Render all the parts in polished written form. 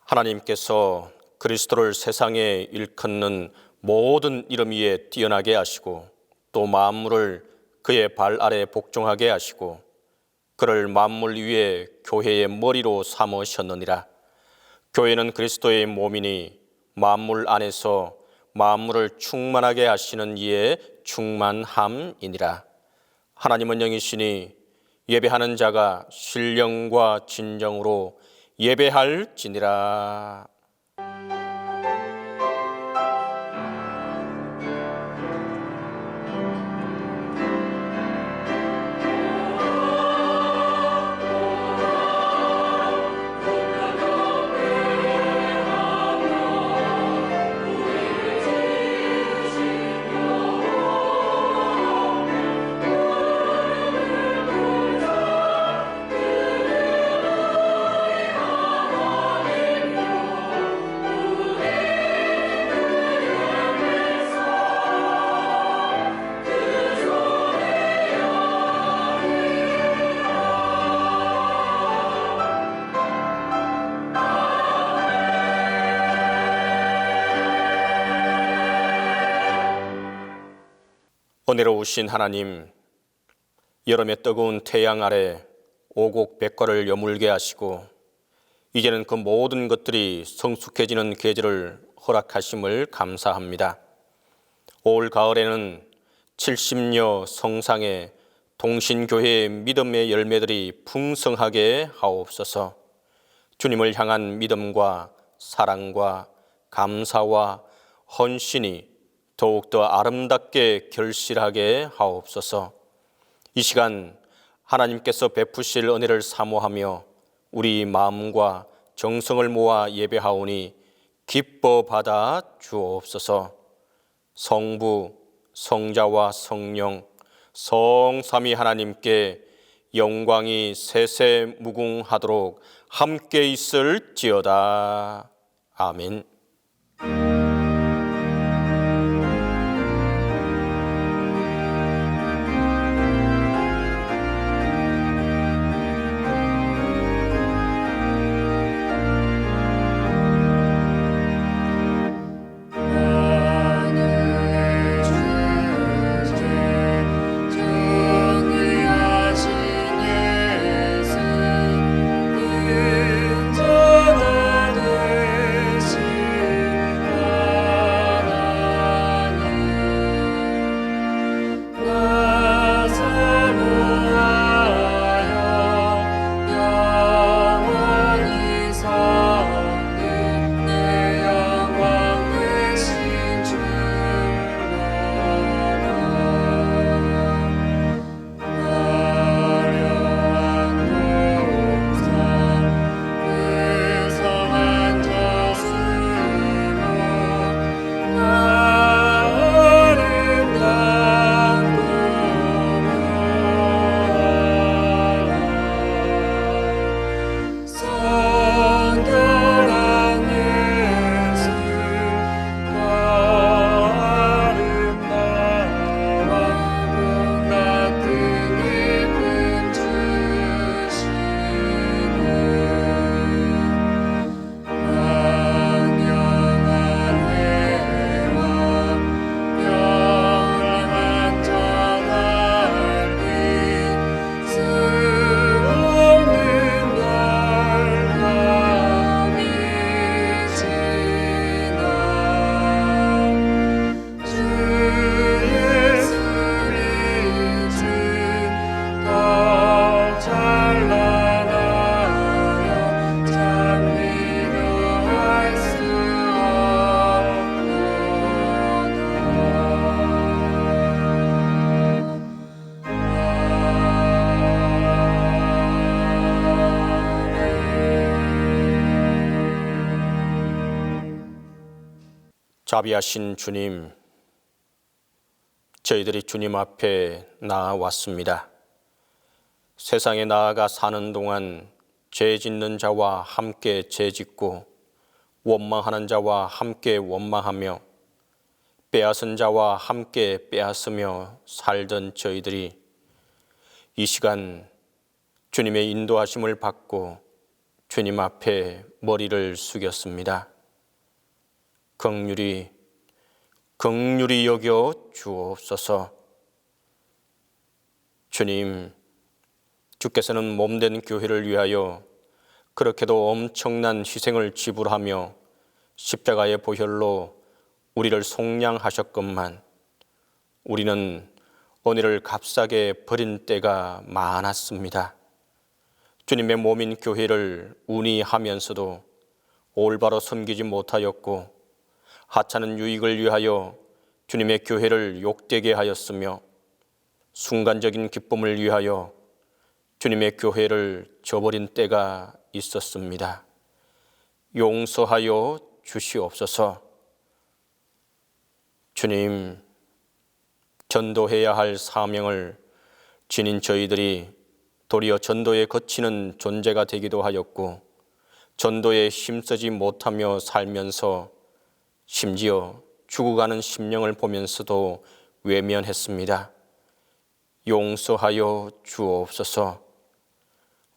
하나님께서 그리스도를 세상에 일컫는 모든 이름 위에 뛰어나게 하시고 또 만물을 그의 발 아래 복종하게 하시고 그를 만물 위에 교회의 머리로 삼으셨느니라. 교회는 그리스도의 몸이니 만물 안에서 만물을 충만하게 하시는 이의 충만함이니라. 하나님은 영이시니 예배하는 자가 신령과 진정으로 예배할지니라. 은혜로우신 하나님, 여름의 뜨거운 태양 아래 오곡백과를 여물게 하시고 이제는 그 모든 것들이 성숙해지는 계절을 허락하심을 감사합니다. 올 가을에는 70여 성상의 동신교회의 믿음의 열매들이 풍성하게 하옵소서. 주님을 향한 믿음과 사랑과 감사와 헌신이 더욱더 아름답게 결실하게 하옵소서. 이 시간 하나님께서 베푸실 은혜를 사모하며 우리 마음과 정성을 모아 예배하오니 기뻐 받아 주옵소서. 성부, 성자와 성령, 성삼위 하나님께 영광이 세세무궁하도록 함께 있을지어다. 아멘. 자비하신 주님, 저희들이 주님 앞에 나아왔습니다. 세상에 나아가 사는 동안 죄 짓는 자와 함께 죄 짓고 원망하는 자와 함께 원망하며 빼앗은 자와 함께 빼앗으며 살던 저희들이 이 시간 주님의 인도하심을 받고 주님 앞에 머리를 숙였습니다. 긍휼히 여겨 주옵소서. 주님, 주께서는 몸된 교회를 위하여 그렇게도 엄청난 희생을 지불하며 십자가의 보혈로 우리를 속량하셨건만 우리는 은혜를 값싸게 버린 때가 많았습니다. 주님의 몸인 교회를 운이하면서도 올바로 섬기지 못하였고 하찮은 유익을 위하여 주님의 교회를 욕되게 하였으며 순간적인 기쁨을 위하여 주님의 교회를 저버린 때가 있었습니다. 용서하여 주시옵소서. 주님, 전도해야 할 사명을 지닌 저희들이 도리어 전도에 거치는 존재가 되기도 하였고 전도에 힘쓰지 못하며 살면서 심지어 죽어가는 심령을 보면서도 외면했습니다. 용서하여 주옵소서.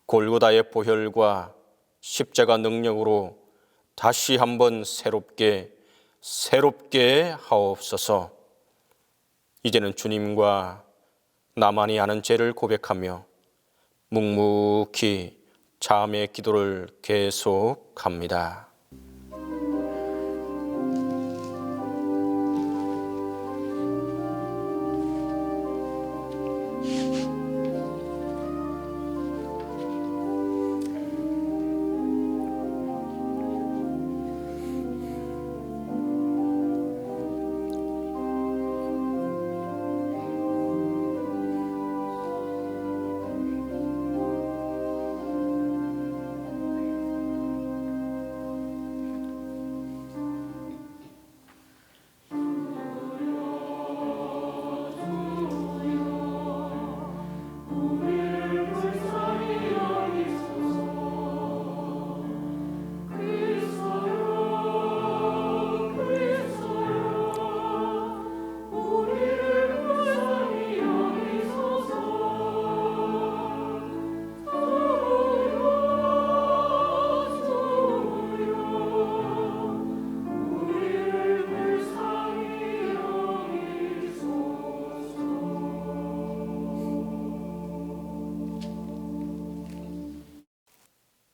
골고다의 보혈과 십자가 능력으로 다시 한번 새롭게 하옵소서. 이제는 주님과 나만이 아는 죄를 고백하며 묵묵히 자음의 기도를 계속합니다.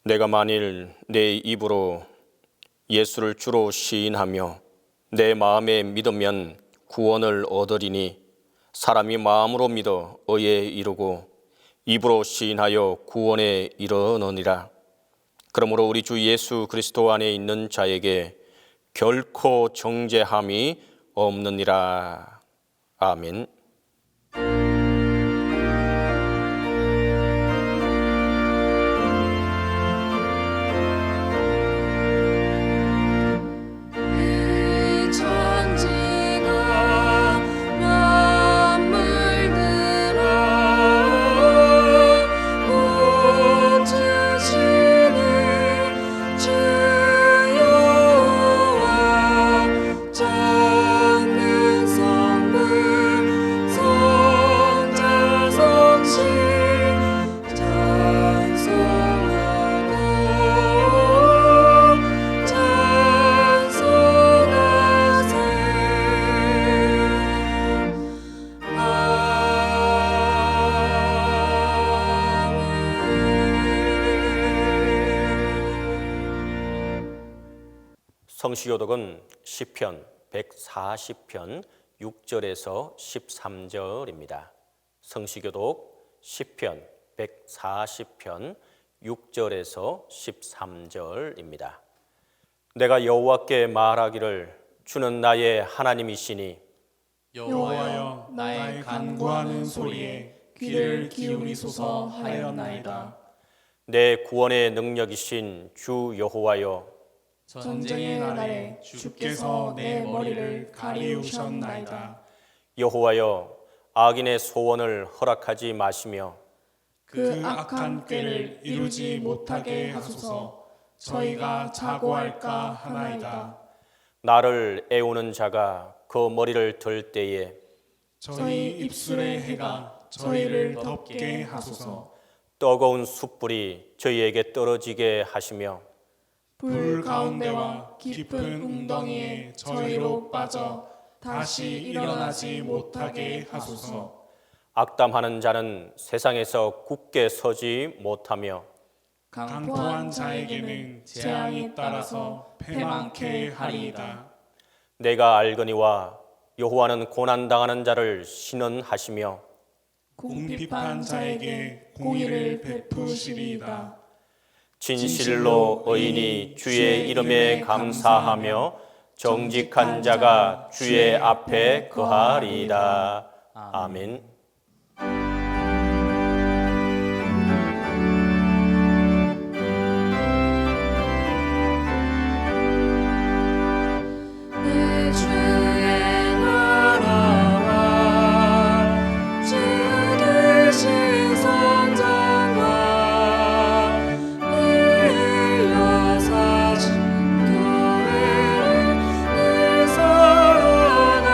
내가 만일 내 입으로 예수를 주로 시인하며 내 마음에 믿으면 구원을 얻으리니 사람이 마음으로 믿어 의에 이르고 입으로 시인하여 구원에 이르느니라. 그러므로 우리 주 예수 그리스도 안에 있는 자에게 결코 정죄함이 없느니라. 아멘. 성시교독은 시편 140편 6절에서 13절입니다. 성시교독 시편 140편 6절에서 13절입니다. 내가 여호와께 말하기를 주는 나의 하나님이시니 여호와여 나의 간구하는 소리에 귀를 기울이소서 하였나이다. 내 구원의 능력이신 주 여호와여 전쟁의 날에 주께서 내 머리를 가리우셨나이다. 여호와여 악인의 소원을 허락하지 마시며 그 악한 꾀를 이루지 못하게 하소서. 저희가 자고할까 하나이다. 나를 애우는 자가 그 머리를 들 때에 저희 입술의 해가 저희를 덮게 하소서. 뜨거운 숯불이 저희에게 떨어지게 하시며 불 가운데와 깊은 웅덩이에 저희로 빠져 다시 일어나지 못하게 하소서. 악담하는 자는 세상에서 굳게 서지 못하며 강포한 자에게는 재앙이 따라서 패망케 하리이다. 내가 알거니와 여호와는 고난당하는 자를 신원하시며 궁핍한 자에게 공의를 베푸시리이다. 진실로 의인이 주의 이름에 감사하며 정직한 자가 주의 앞에 거하리이다. 아멘. 내 주의 나라와 주 되신 성전과 늘 역사하신 교회를 늘 사랑합니다.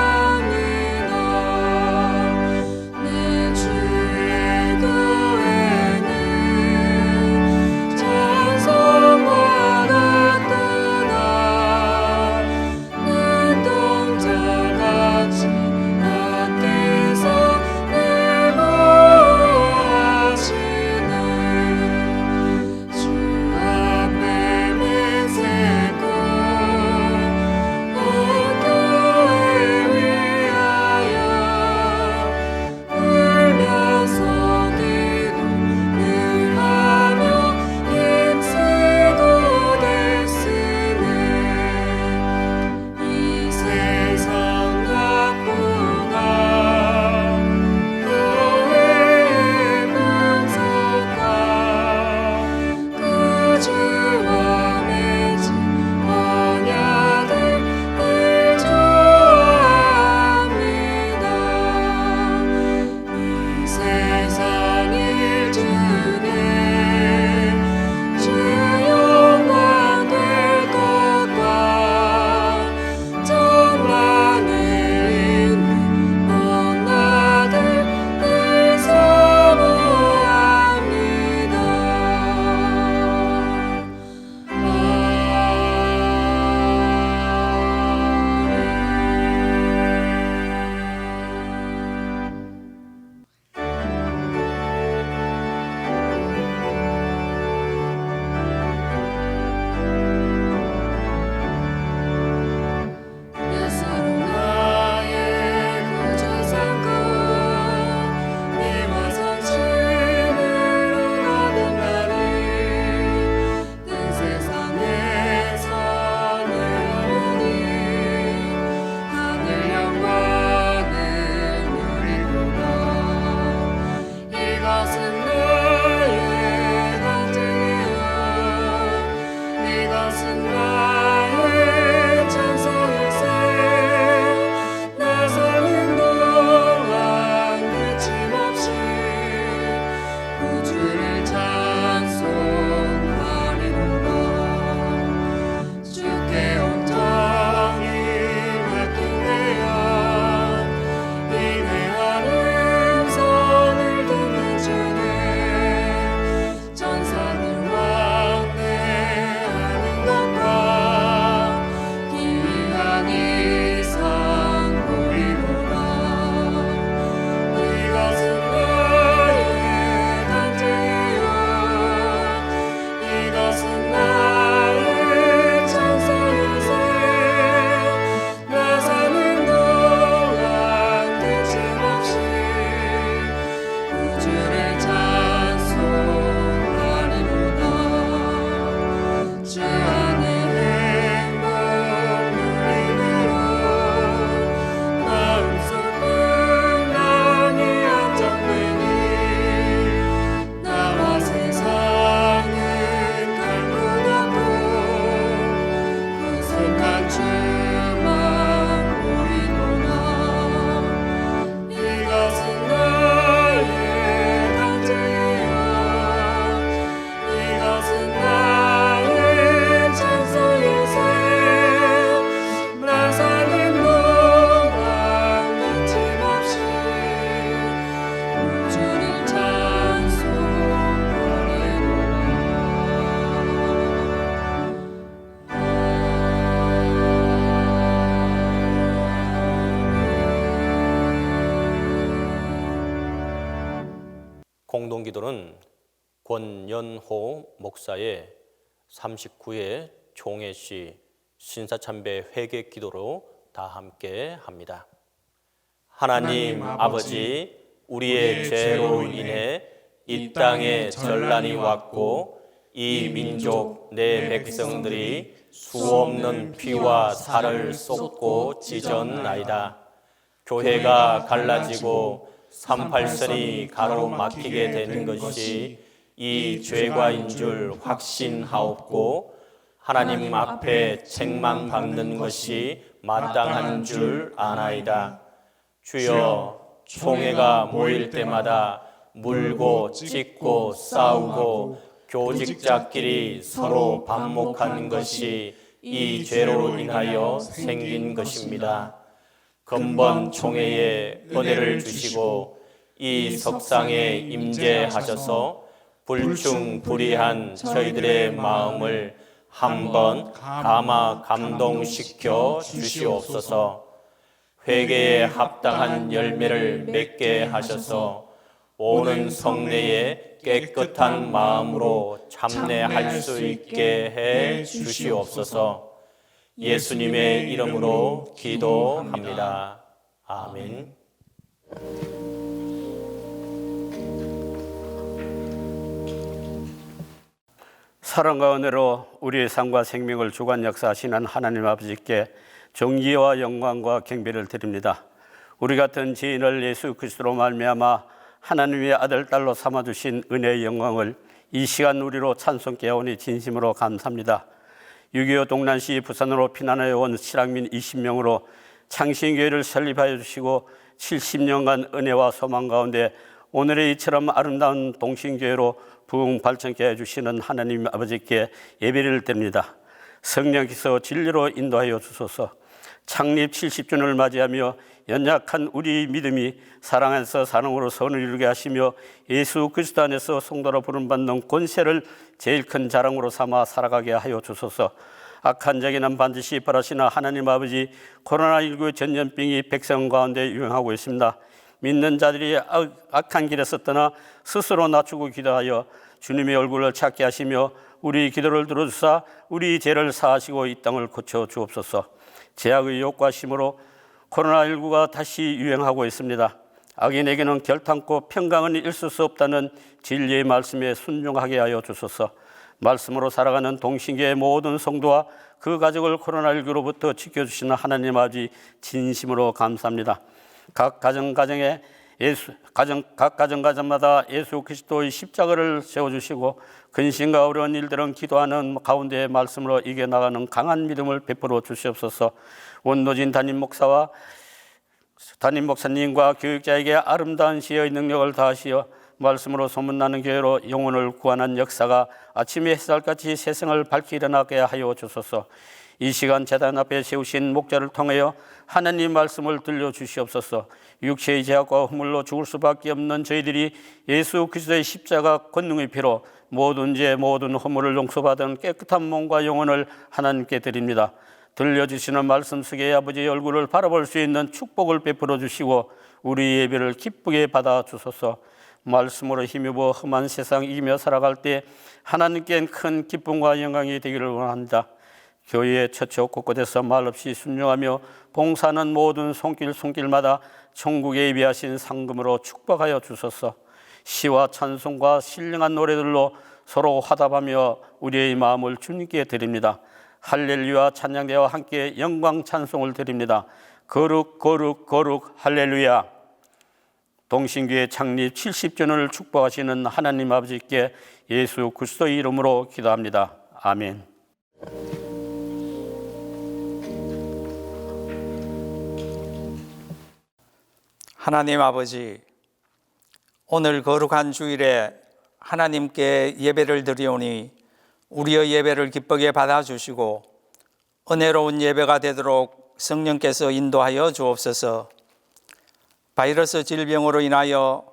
공동기도는 권연호 목사의 39회 총회시 신사참배 회개기도로 다 함께 합니다. 하나님 아버지, 우리의 죄로 인해 이 땅에 전란이 왔고 이 민족 내 백성들이 수없는 피와 살을 쏟고 찢었나이다. 교회가 갈라지고 38선이 가로막히게 되는 것이 이 죄과인 줄 확신하옵고 하나님 앞에 책망받는 것이 마땅한 줄 아나이다. 주여, 총회가 모일 때마다 물고 찢고 싸우고 교직자끼리 서로 반목하는 것이 이 죄로 인하여 생긴 것입니다. 근본 총회에 은혜를 주시고 이 석상에 임재하셔서 불충불이한 저희들의 마음을 한번 감동시켜 주시옵소서. 회개에 합당한 열매를 맺게 하셔서 오는 성례에 깨끗한 마음으로 참례할 수 있게 해 주시옵소서. 예수님의 이름으로 기도합니다. 아멘. 사랑과 은혜로 우리의 삶과 생명을 주관 역사하시는 하나님 아버지께 존귀와 영광과 경배를 드립니다. 우리 같은 죄인을 예수 그리스도로 말미암아 하나님의 아들 딸로 삼아주신 은혜의 영광을 이 시간 우리로 찬송케 하오니 진심으로 감사합니다. 6.25 동란시 부산으로 피난하여 온 실향민 20명으로 창신교회를 설립하여 주시고 70년간 은혜와 소망 가운데 오늘의 이처럼 아름다운 동신교회로 부흥 발전케 해주시는 하나님 아버지께 예배를 드립니다. 성령께서 진리로 인도하여 주소서. 창립 70주년을 맞이하며 연약한 우리 믿음이 사랑 안에서 사랑으로 선을 이루게 하시며 예수 그리스도 안에서 성도로 부름받는 권세를 제일 큰 자랑으로 삼아 살아가게 하여 주소서. 악한 자에게는 반드시 벌하시나 하나님 아버지, 코로나19 전염병이 백성 가운데 유행하고 있습니다. 믿는 자들이 악한 길에서 떠나 스스로 낮추고 기도하여 주님의 얼굴을 찾게 하시며 우리 기도를 들어주사 우리 죄를 사하시고 이 땅을 고쳐 주옵소서. 제약의 욕과심으로 코로나19가 다시 유행하고 있습니다. 악인에게는 결탄코 평강은 있을 수 없다는 진리의 말씀에 순종하게 하여 주소서. 말씀으로 살아가는 동신교의 모든 성도와 그 가족을 코로나19로부터 지켜주시는 하나님 아버지 진심으로 감사합니다. 각 가정마다 예수 그리스도의 십자가를 세워주시고 근심과 어려운 일들은 기도하는 가운데 말씀으로 이겨나가는 강한 믿음을 베풀어 주시옵소서. 원노진 담임 목사님과 교육자에게 아름다운 시의 능력을 다하시어 말씀으로 소문나는 교회로 영혼을 구하는 역사가 아침의 햇살같이 세상을 밝히 일어나게 하여 주소서. 이 시간 제단 앞에 세우신 목자를 통하여 하나님 말씀을 들려주시옵소서. 육체의 죄악과 허물로 죽을 수밖에 없는 저희들이 예수 그리스도의 십자가 권능의 피로 모든 죄 모든 허물을 용서받은 깨끗한 몸과 영혼을 하나님께 드립니다. 들려주시는 말씀 속에 아버지의 얼굴을 바라볼 수 있는 축복을 베풀어 주시고 우리 예배를 기쁘게 받아 주소서. 말씀으로 힘입어 험한 세상 이기며 살아갈 때 하나님께는 큰 기쁨과 영광이 되기를 원합니다. 교회의 처처 곳곳에서 말없이 순종하며 봉사하는 모든 손길마다 천국에 예비하신 상금으로 축복하여 주소서. 시와 찬송과 신령한 노래들로 서로 화답하며 우리의 마음을 주님께 드립니다. 할렐루야 찬양대와 함께 영광 찬송을 드립니다. 거룩 거룩 거룩 할렐루야. 동신교회 창립 70주년을 축복하시는 하나님 아버지께 예수 그리스도의 이름으로 기도합니다. 아멘. 하나님 아버지, 오늘 거룩한 주일에 하나님께 예배를 드리오니 우리의 예배를 기쁘게 받아주시고 은혜로운 예배가 되도록 성령께서 인도하여 주옵소서. 바이러스 질병으로 인하여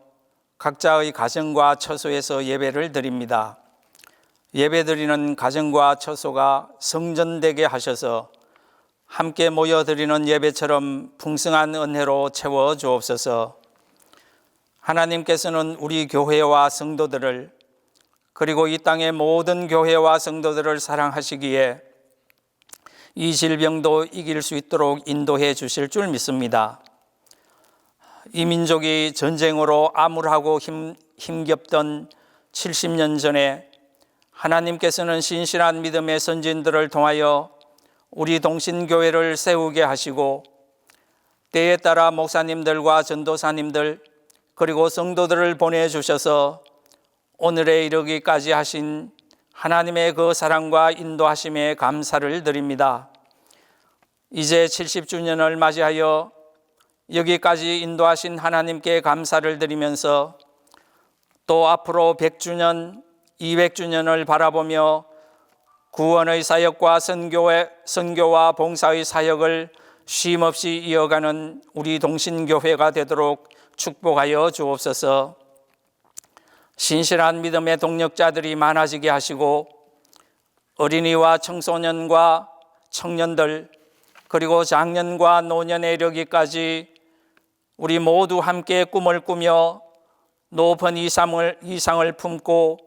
각자의 가정과 처소에서 예배를 드립니다. 예배드리는 가정과 처소가 성전되게 하셔서 함께 모여드리는 예배처럼 풍성한 은혜로 채워 주옵소서. 하나님께서는 우리 교회와 성도들을 그리고 이 땅의 모든 교회와 성도들을 사랑하시기에 이 질병도 이길 수 있도록 인도해 주실 줄 믿습니다. 이 민족이 전쟁으로 암울하고 힘겹던 70년 전에 하나님께서는 신실한 믿음의 선진들을 통하여 우리 동신교회를 세우게 하시고 때에 따라 목사님들과 전도사님들 그리고 성도들을 보내주셔서 오늘에 이르기까지 하신 하나님의 그 사랑과 인도하심에 감사를 드립니다. 이제 70주년을 맞이하여 여기까지 인도하신 하나님께 감사를 드리면서 또 앞으로 100주년, 200주년을 바라보며 구원의 사역과 선교와 봉사의 사역을 쉼없이 이어가는 우리 동신교회가 되도록 축복하여 주옵소서. 신실한 믿음의 동력자들이 많아지게 하시고 어린이와 청소년과 청년들 그리고 장년과 노년에 이르기까지 우리 모두 함께 꿈을 꾸며 높은 이상을 품고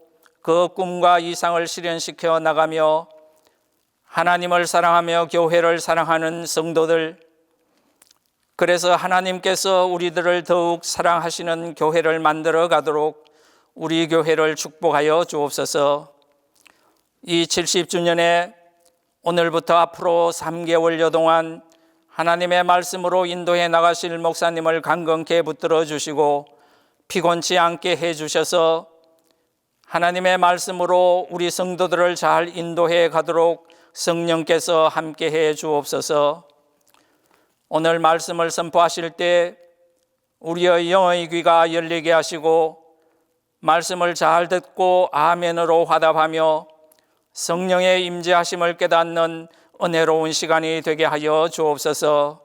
그 꿈과 이상을 실현시켜 나가며 하나님을 사랑하며 교회를 사랑하는 성도들, 그래서 하나님께서 우리들을 더욱 사랑하시는 교회를 만들어 가도록 우리 교회를 축복하여 주옵소서. 이 70주년에 오늘부터 앞으로 3개월여 동안 하나님의 말씀으로 인도해 나가실 목사님을 강건케 붙들어 주시고 피곤치 않게 해 주셔서 하나님의 말씀으로 우리 성도들을 잘 인도해 가도록 성령께서 함께 해 주옵소서. 오늘 말씀을 선포하실 때 우리의 영의 귀가 열리게 하시고 말씀을 잘 듣고 아멘으로 화답하며 성령의 임재하심을 깨닫는 은혜로운 시간이 되게 하여 주옵소서.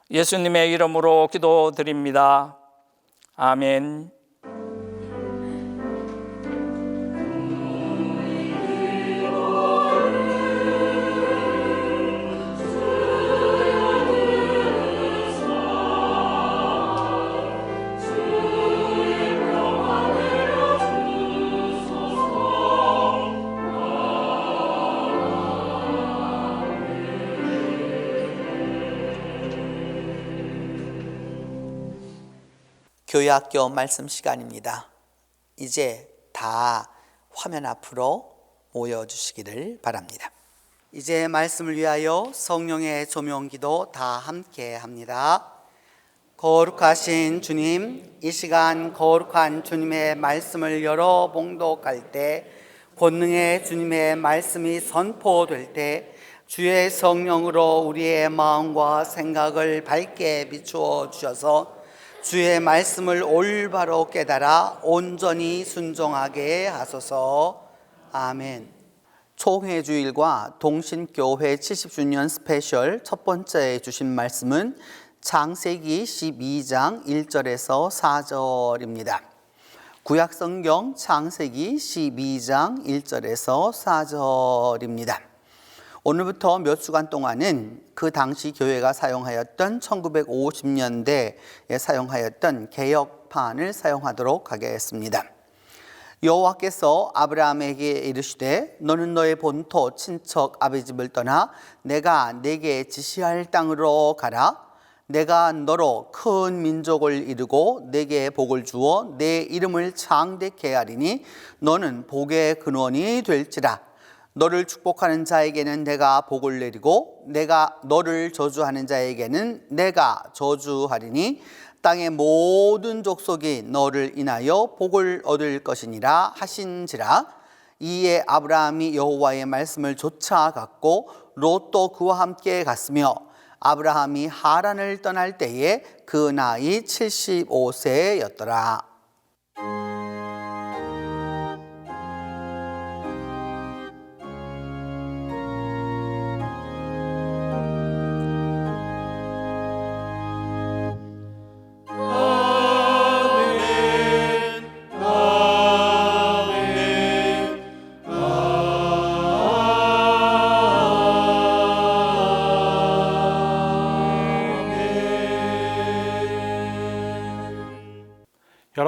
예수님의 이름으로 기도드립니다. 아멘. 교회학교 말씀 시간입니다. 이제 다 화면 앞으로 모여주시기를 바랍니다. 이제 말씀을 위하여 성령의 조명기도 다 함께 합니다. 거룩하신 주님, 이 시간 거룩한 주님의 말씀을 열어 봉독할 때 권능의 주님의 말씀이 선포될 때 주의 성령으로 우리의 마음과 생각을 밝게 비추어 주셔서 주의 말씀을 올바로 깨달아 온전히 순종하게 하소서. 아멘. 총회주일과 동신교회 70주년 스페셜 첫 번째 주신 말씀은 창세기 12장 1절에서 4절입니다. 구약성경 창세기 12장 1절에서 4절입니다. 오늘부터 몇 주간 동안은 그 당시 교회가 사용하였던 1950년대에 사용하였던 개역판을 사용하도록 하겠습니다. 여호와께서 아브라함에게 이르시되 너는 너의 본토 친척 아비 집을 떠나 내가 내게 지시할 땅으로 가라. 내가 너로 큰 민족을 이루고 내게 복을 주어 내 이름을 창대케 하리니 너는 복의 근원이 될지라. 너를 축복하는 자에게는 내가 복을 내리고 내가 너를 저주하는 자에게는 내가 저주하리니 땅의 모든 족속이 너를 인하여 복을 얻을 것이니라 하신지라. 이에 아브라함이 여호와의 말씀을 좇아갔고 롯도 그와 함께 갔으며 아브라함이 하란을 떠날 때에 그 나이 75세였더라.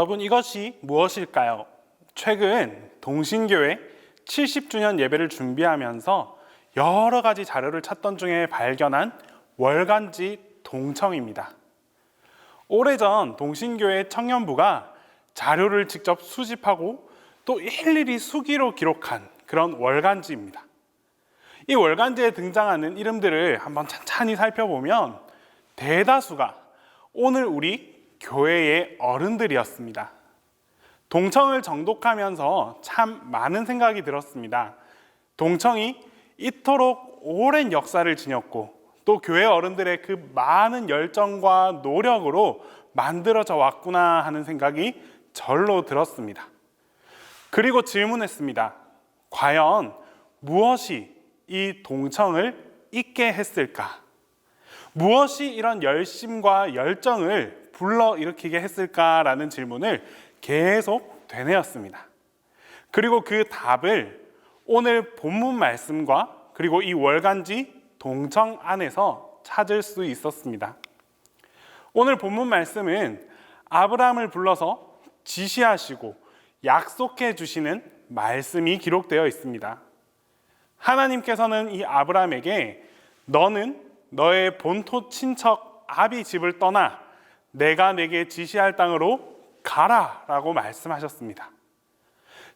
여러분, 이것이 무엇일까요? 최근 동신교회 70주년 예배를 준비하면서 여러 가지 자료를 찾던 중에 발견한 월간지 동청입니다. 오래전 동신교회 청년부가 자료를 직접 수집하고 또 일일이 수기로 기록한 그런 월간지입니다. 이 월간지에 등장하는 이름들을 한번 찬찬히 살펴보면 대다수가 오늘 우리 교회의 어른들이었습니다. 동청을 정독하면서 참 많은 생각이 들었습니다. 동청이 이토록 오랜 역사를 지녔고 또 교회 어른들의 그 많은 열정과 노력으로 만들어져 왔구나 하는 생각이 절로 들었습니다. 그리고 질문했습니다. 과연 무엇이 이 동청을 있게 했을까? 무엇이 이런 열심과 열정을 불러일으키게 했을까라는 질문을 계속 되뇌었습니다. 그리고 그 답을 오늘 본문 말씀과 그리고 이 월간지 동청 안에서 찾을 수 있었습니다. 오늘 본문 말씀은 아브라함을 불러서 지시하시고 약속해 주시는 말씀이 기록되어 있습니다. 하나님께서는 이 아브라함에게 너는 너의 본토 친척 아비 집을 떠나 내가 내게 지시할 땅으로 가라 라고 말씀하셨습니다.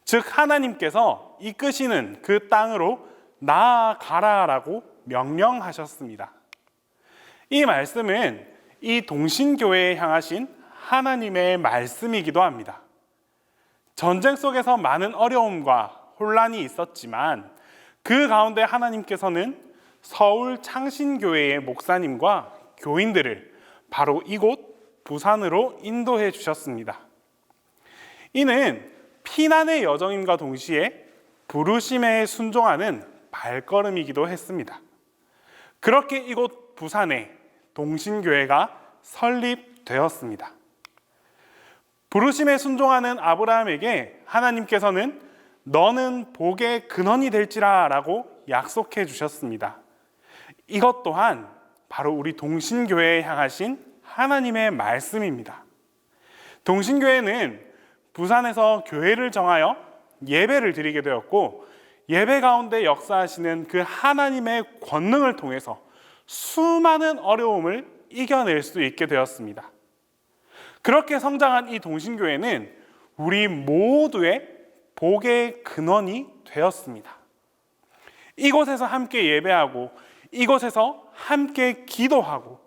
즉 하나님께서 이끄시는 그 땅으로 나아가라 라고 명령하셨습니다. 이 말씀은 이 동신교회에 향하신 하나님의 말씀이기도 합니다. 전쟁 속에서 많은 어려움과 혼란이 있었지만 그 가운데 하나님께서는 서울 창신교회의 목사님과 교인들을 바로 이곳 부산으로 인도해 주셨습니다. 이는 피난의 여정임과 동시에 부르심에 순종하는 발걸음이기도 했습니다. 그렇게 이곳 부산에 동신교회가 설립되었습니다. 부르심에 순종하는 아브라함에게 하나님께서는 너는 복의 근원이 될지라 라고 약속해 주셨습니다. 이것 또한 바로 우리 동신교회에 향하신 하나님의 말씀입니다. 동신교회는 부산에서 교회를 정하여 예배를 드리게 되었고 예배 가운데 역사하시는 그 하나님의 권능을 통해서 수많은 어려움을 이겨낼 수 있게 되었습니다. 그렇게 성장한 이 동신교회는 우리 모두의 복의 근원이 되었습니다. 이곳에서 함께 예배하고 이곳에서 함께 기도하고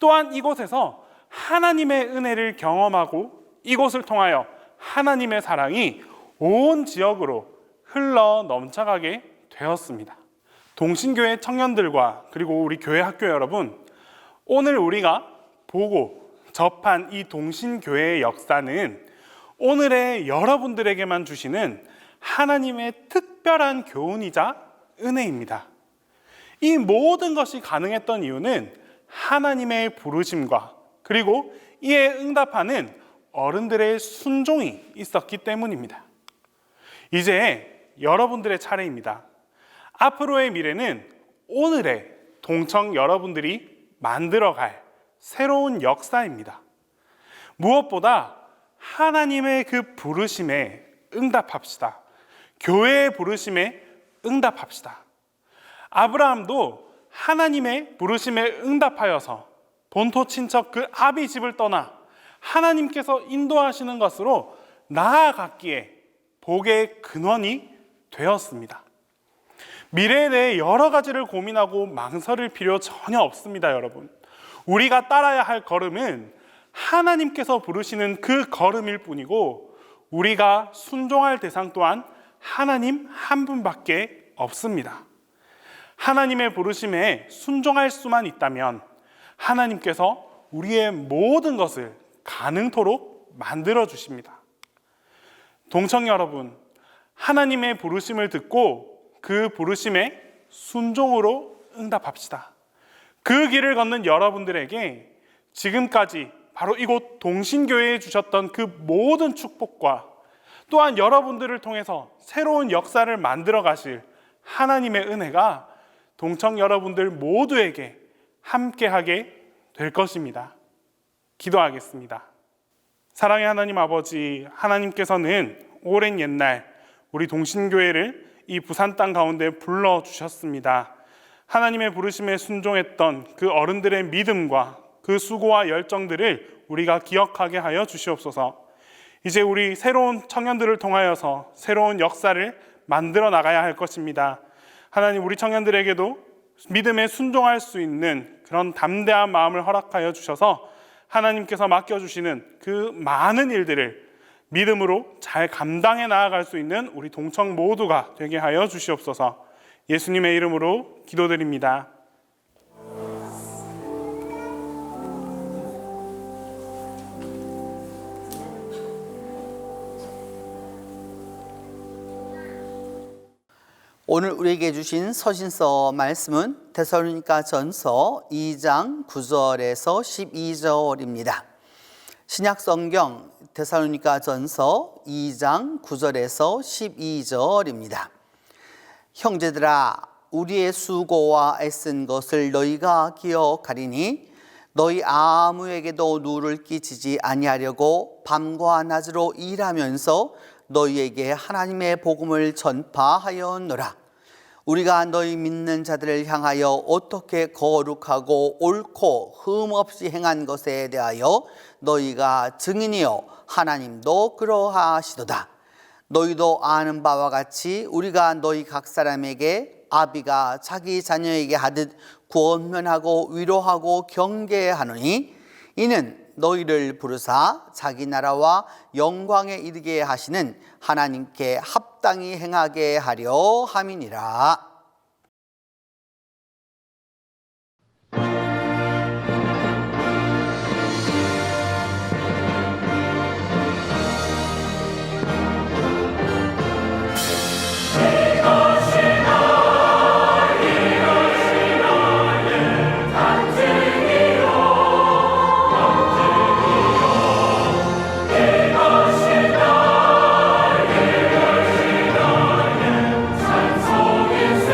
또한 이곳에서 하나님의 은혜를 경험하고 이곳을 통하여 하나님의 사랑이 온 지역으로 흘러 넘쳐가게 되었습니다. 동신교회 청년들과 그리고 우리 교회 학교 여러분, 오늘 우리가 보고 접한 이 동신교회의 역사는 오늘의 여러분들에게만 주시는 하나님의 특별한 교훈이자 은혜입니다. 이 모든 것이 가능했던 이유는 하나님의 부르심과 그리고 이에 응답하는 어른들의 순종이 있었기 때문입니다. 이제 여러분들의 차례입니다. 앞으로의 미래는 오늘의 동청 여러분들이 만들어갈 새로운 역사입니다. 무엇보다 하나님의 그 부르심에 응답합시다. 교회의 부르심에 응답합시다. 아브라함도 하나님의 부르심에 응답하여서 본토 친척 그 아비 집을 떠나 하나님께서 인도하시는 것으로 나아갔기에 복의 근원이 되었습니다. 미래에 대해 여러 가지를 고민하고 망설일 필요 전혀 없습니다, 여러분. 우리가 따라야 할 걸음은 하나님께서 부르시는 그 걸음일 뿐이고 우리가 순종할 대상 또한 하나님 한 분밖에 없습니다. 하나님의 부르심에 순종할 수만 있다면 하나님께서 우리의 모든 것을 가능토록 만들어 주십니다. 동청 여러분, 하나님의 부르심을 듣고 그 부르심에 순종으로 응답합시다. 그 길을 걷는 여러분들에게 지금까지 바로 이곳 동신교회에 주셨던 그 모든 축복과 또한 여러분들을 통해서 새로운 역사를 만들어 가실 하나님의 은혜가 동청 여러분들 모두에게 함께하게 될 것입니다. 기도하겠습니다. 사랑의 하나님 아버지, 하나님께서는 오랜 옛날 우리 동신교회를 이 부산 땅 가운데 불러주셨습니다. 하나님의 부르심에 순종했던 그 어른들의 믿음과 그 수고와 열정들을 우리가 기억하게 하여 주시옵소서. 이제 우리 새로운 청년들을 통하여서 새로운 역사를 만들어 나가야 할 것입니다. 하나님, 우리 청년들에게도 믿음에 순종할 수 있는 그런 담대한 마음을 허락하여 주셔서 하나님께서 맡겨주시는 그 많은 일들을 믿음으로 잘 감당해 나아갈 수 있는 우리 동청 모두가 되게 하여 주시옵소서. 예수님의 이름으로 기도드립니다. 오늘 우리에게 주신 서신서 말씀은 데살로니가전서 2장 9절에서 12절입니다. 신약성경 데살로니가전서 2장 9절에서 12절입니다. 형제들아, 우리의 수고와 애쓴 것을 너희가 기억하리니 너희 아무에게도 누를 끼치지 아니하려고 밤과 낮으로 일하면서 너희에게 하나님의 복음을 전파하였노라. 우리가 너희 믿는 자들을 향하여 어떻게 거룩하고 옳고 흠없이 행한 것에 대하여 너희가 증인이요 하나님도 그러하시도다. 너희도 아는 바와 같이 우리가 너희 각 사람에게 아비가 자기 자녀에게 하듯 권면하고 위로하고 경계하노니 이는 너희를 부르사 자기 나라와 영광에 이르게 하시는 하나님께 합당히 행하게 하려 함이니라. 예수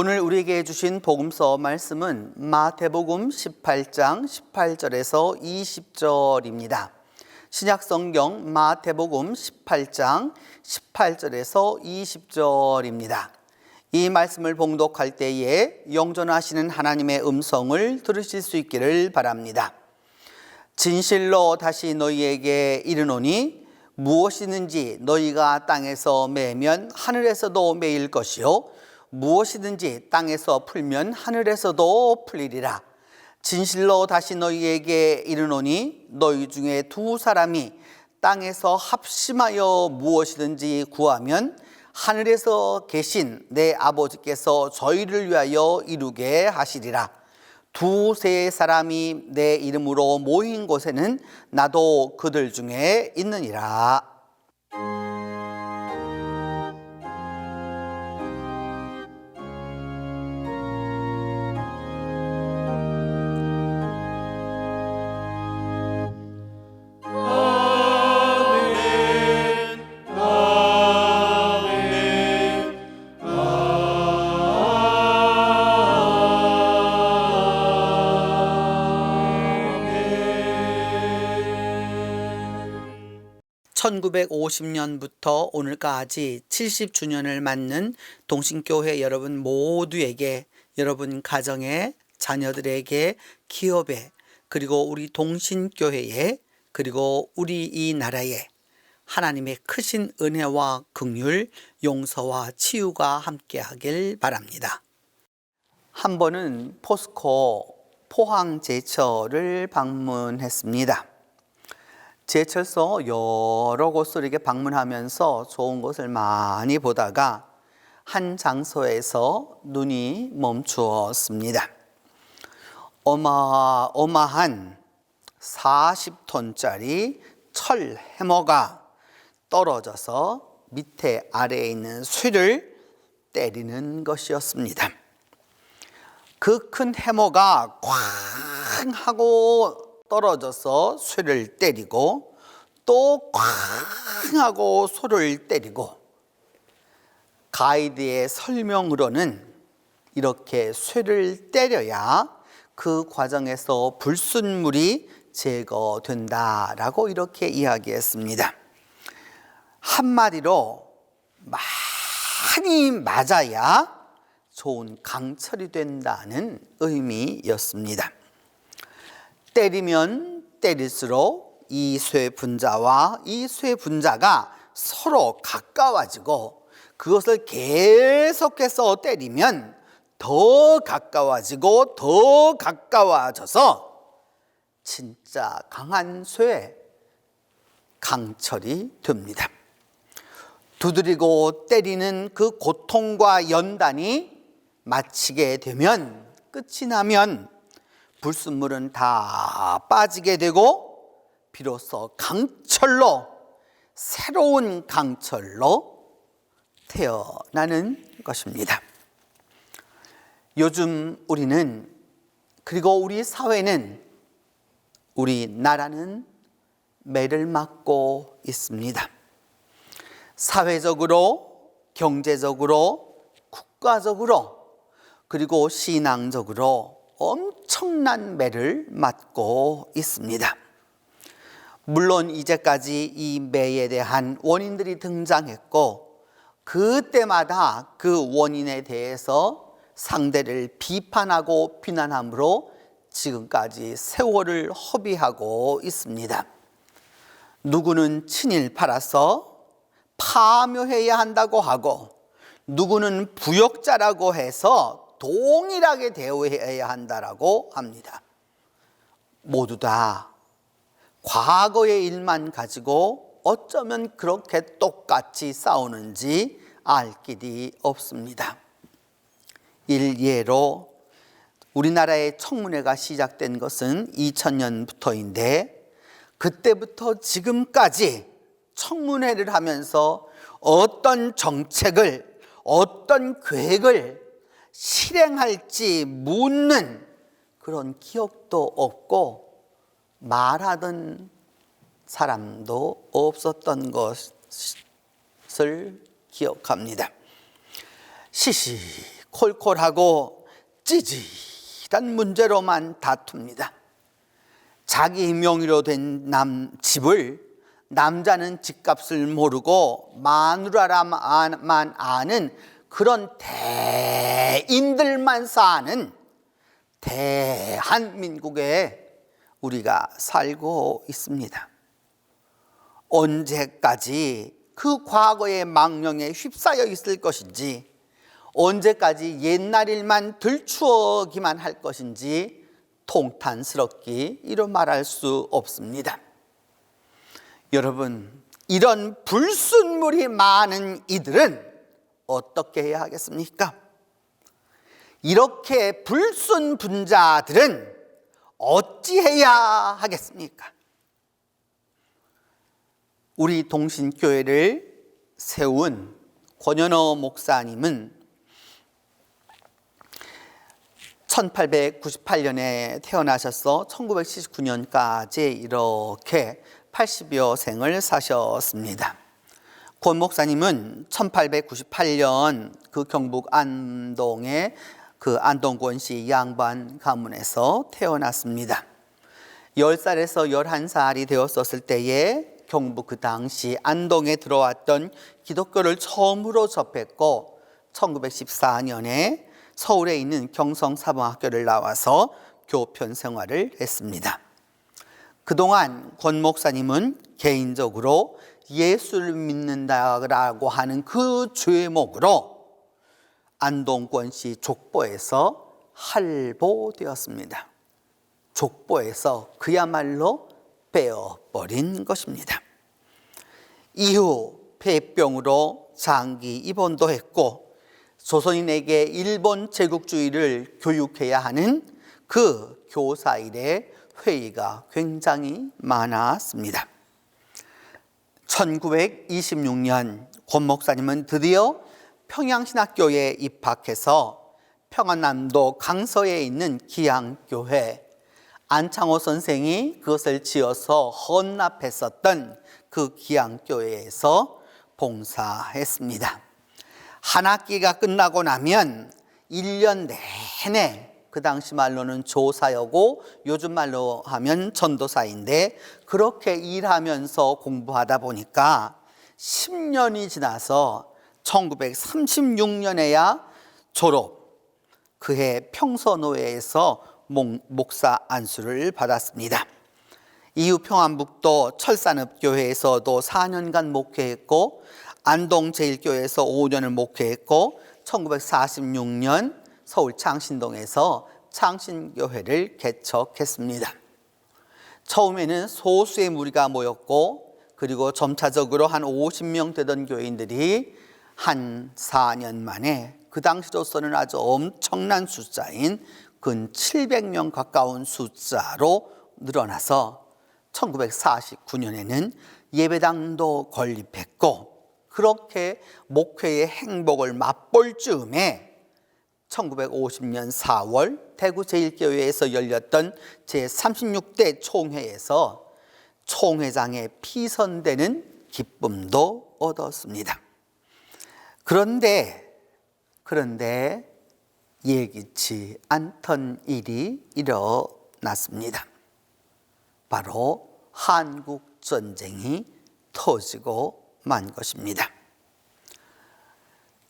오늘 우리에게 주신 복음서 말씀은 마태복음 18장 18절에서 20절입니다. 신약성경 마태복음 18장 18절에서 20절입니다. 이 말씀을 봉독할 때에 영존하시는 하나님의 음성을 들으실 수 있기를 바랍니다. 진실로 다시 너희에게 이르노니 무엇이든지 너희가 땅에서 매면 하늘에서도 매일 것이요 무엇이든지 땅에서 풀면 하늘에서도 풀리리라. 진실로 다시 너희에게 이르노니 너희 중에 두 사람이 땅에서 합심하여 무엇이든지 구하면 하늘에서 계신 내 아버지께서 저희를 위하여 이루게 하시리라. 두세 사람이 내 이름으로 모인 곳에는 나도 그들 중에 있느니라. (1950년부터) 오늘까지 70주년을 맞는 동신교회 여러분 모두에게, 여러분 가정에, 자녀들에게, 기업에, 그리고 우리 동신교회에, 그리고 우리 이 나라에 하나님의 크신 은혜와 긍휼, 용서와 치유가 함께하길 바랍니다. 한 번은 포스코 포항제철을 방문했습니다. 제철소 여러 곳을 이렇게 방문하면서 좋은 곳을 많이 보다가 한 장소에서 눈이 멈추었습니다. 어마어마한 40톤짜리 철 해머가 떨어져서 밑에 아래에 있는 쇠를 때리는 것이었습니다. 그 큰 해머가 쾅 하고 떨어져서 쇠를 때리고 또 쾅 하고 소를 때리고, 가이드의 설명으로는 이렇게 쇠를 때려야 그 과정에서 불순물이 제거된다라고 이렇게 이야기했습니다. 한마디로 많이 맞아야 좋은 강철이 된다는 의미였습니다. 때리면 때릴수록 이 쇠 분자와 이 쇠 분자가 서로 가까워지고, 그것을 계속해서 때리면 더 가까워지고 더 가까워져서 진짜 강한 쇠, 강철이 됩니다. 두드리고 때리는 그 고통과 연단이 마치게 되면, 끝이 나면 불순물은 다 빠지게 되고 비로소 강철로, 새로운 강철로 태어나는 것입니다. 요즘 우리는, 그리고 우리 사회는, 우리 나라는 매를 맞고 있습니다. 사회적으로, 경제적으로, 국가적으로, 그리고 신앙적으로 엄청난 매를 맞고 있습니다. 물론 이제까지 이 매에 대한 원인들이 등장했고, 그때마다 그 원인에 대해서 상대를 비판하고 비난함으로 지금까지 세월을 허비하고 있습니다. 누구는 친일 팔아서 파묘해야 한다고 하고, 누구는 부역자라고 해서 동일하게 대우해야 한다라고 합니다. 모두 다 과거의 일만 가지고 어쩌면 그렇게 똑같이 싸우는지 알 길이 없습니다. 일예로 우리나라의 청문회가 시작된 것은 2000년부터인데, 그때부터 지금까지 청문회를 하면서 어떤 정책을, 어떤 계획을 실행할지 묻는 그런 기억도 없고 말하던 사람도 없었던 것을 기억합니다. 콜콜하고 찌질한 문제로만 다툽니다. 자기 명의로 된 집을 남자는 집값을 모르고 마누라만 아는 그런 대인들만 사는 대한민국에 우리가 살고 있습니다. 언제까지 그 과거의 망령에 휩싸여 있을 것인지, 언제까지 옛날 일만 들추어기만 할 것인지 통탄스럽게 이루 말할 수 없습니다. 여러분, 이런 불순물이 많은 이들은 어떻게 해야 하겠습니까? 이렇게 불순 분자들은 어찌해야 하겠습니까? 우리 동신교회를 세운 권현호 목사님은 1898년에 태어나셔서 1979년까지 이렇게 80여 생을 사셨습니다. 권 목사님은 1898년 그 경북 안동의 그 안동권시 양반 가문에서 태어났습니다. 10살에서 11살이 되었었을 때에 경북 그 당시 안동에 들어왔던 기독교를 처음으로 접했고 1914년에 서울에 있는 경성사범학교를 나와서 교편 생활을 했습니다. 그동안 권 목사님은 개인적으로 예수를 믿는다라고 하는 그 죄목으로 안동권시 족보에서 할보되었습니다. 족보에서 그야말로 빼어버린 것입니다. 이후 폐병으로 장기 입원도 했고 조선인에게 일본 제국주의를 교육해야 하는 그 교사일의 회의가 굉장히 많았습니다. 1926년 권 목사님은 드디어 평양신학교에 입학해서 평안남도 강서에 있는 기양교회, 안창호 선생이 그것을 지어서 헌납했었던 그 기양교회에서 봉사했습니다. 한 학기가 끝나고 나면 1년 내내, 그 당시 말로는 조사여고 요즘 말로 하면 전도사인데, 그렇게 일하면서 공부하다 보니까 10년이 지나서 1936년에야 졸업, 그해 평서노회에서 목사 안수를 받았습니다. 이후 평안북도 철산읍교회에서도 4년간 목회했고 안동제일교회에서 5년을 목회했고 1946년 서울 창신동에서 창신교회를 개척했습니다. 처음에는 소수의 무리가 모였고 그리고 점차적으로 한 50명 되던 교인들이 한 4년 만에 그 당시로서는 아주 엄청난 숫자인 근 700명 가까운 숫자로 늘어나서 1949년에는 예배당도 건립했고, 그렇게 목회의 행복을 맛볼 즈음에 1950년 4월 대구제일교회에서 열렸던 제36대 총회에서 총회장에 피선되는 기쁨도 얻었습니다. 그런데 예기치 않던 일이 일어났습니다. 바로 한국전쟁이 터지고 만 것입니다.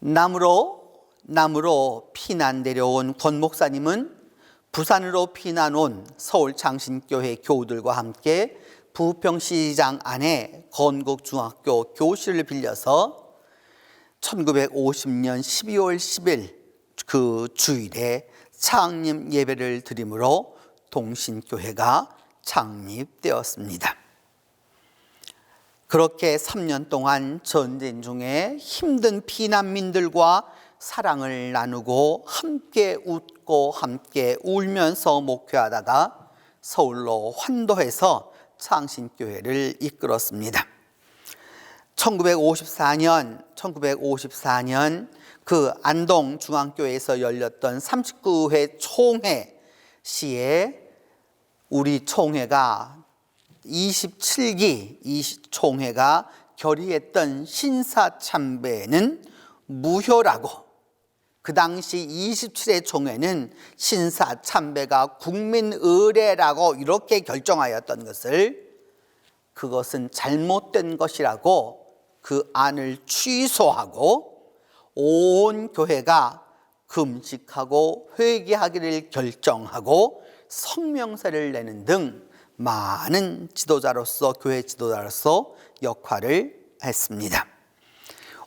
남으로 피난 내려온 권 목사님은 부산으로 피난 온 서울 창신교회 교우들과 함께 부평시장 안에 건국중학교 교실을 빌려서 1950년 12월 10일 그 주일에 창립 예배를 드림으로 동신교회가 창립되었습니다. 그렇게 3년 동안 전쟁 중에 힘든 피난민들과 사랑을 나누고 함께 웃고 함께 울면서 목회하다가 서울로 환도해서 창신교회를 이끌었습니다. 1954년 그 안동 중앙교회에서 열렸던 39회 총회 시에 우리 총회가 27기 총회가 결의했던 신사참배는 무효라고 그 당시 27회 총회는 신사 참배가 국민 의례라고 이렇게 결정하였던 것을 그것은 잘못된 것이라고 그 안을 취소하고 온 교회가 금식하고 회개하기를 결정하고 성명서를 내는 등 많은 지도자로서 교회 지도자로서 역할을 했습니다.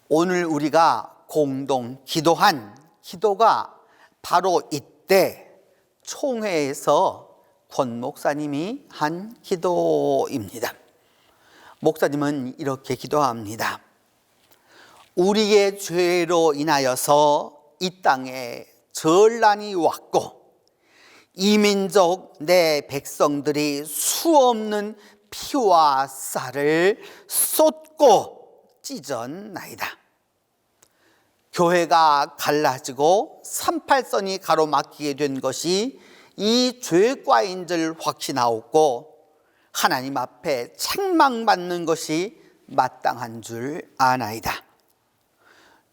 오늘 우리가 공동 기도한 기도가 바로 이때 총회에서 권 목사님이 한 기도입니다. 목사님은 이렇게 기도합니다. 우리의 죄로 인하여서 이 땅에 전란이 왔고 이 민족 내 백성들이 수없는 피와 쌀을 쏟고 찢었나이다. 교회가 갈라지고 38선이 가로막히게 된 것이 이 죄과인 줄 확신하옵고 하나님 앞에 책망받는 것이 마땅한 줄 아나이다.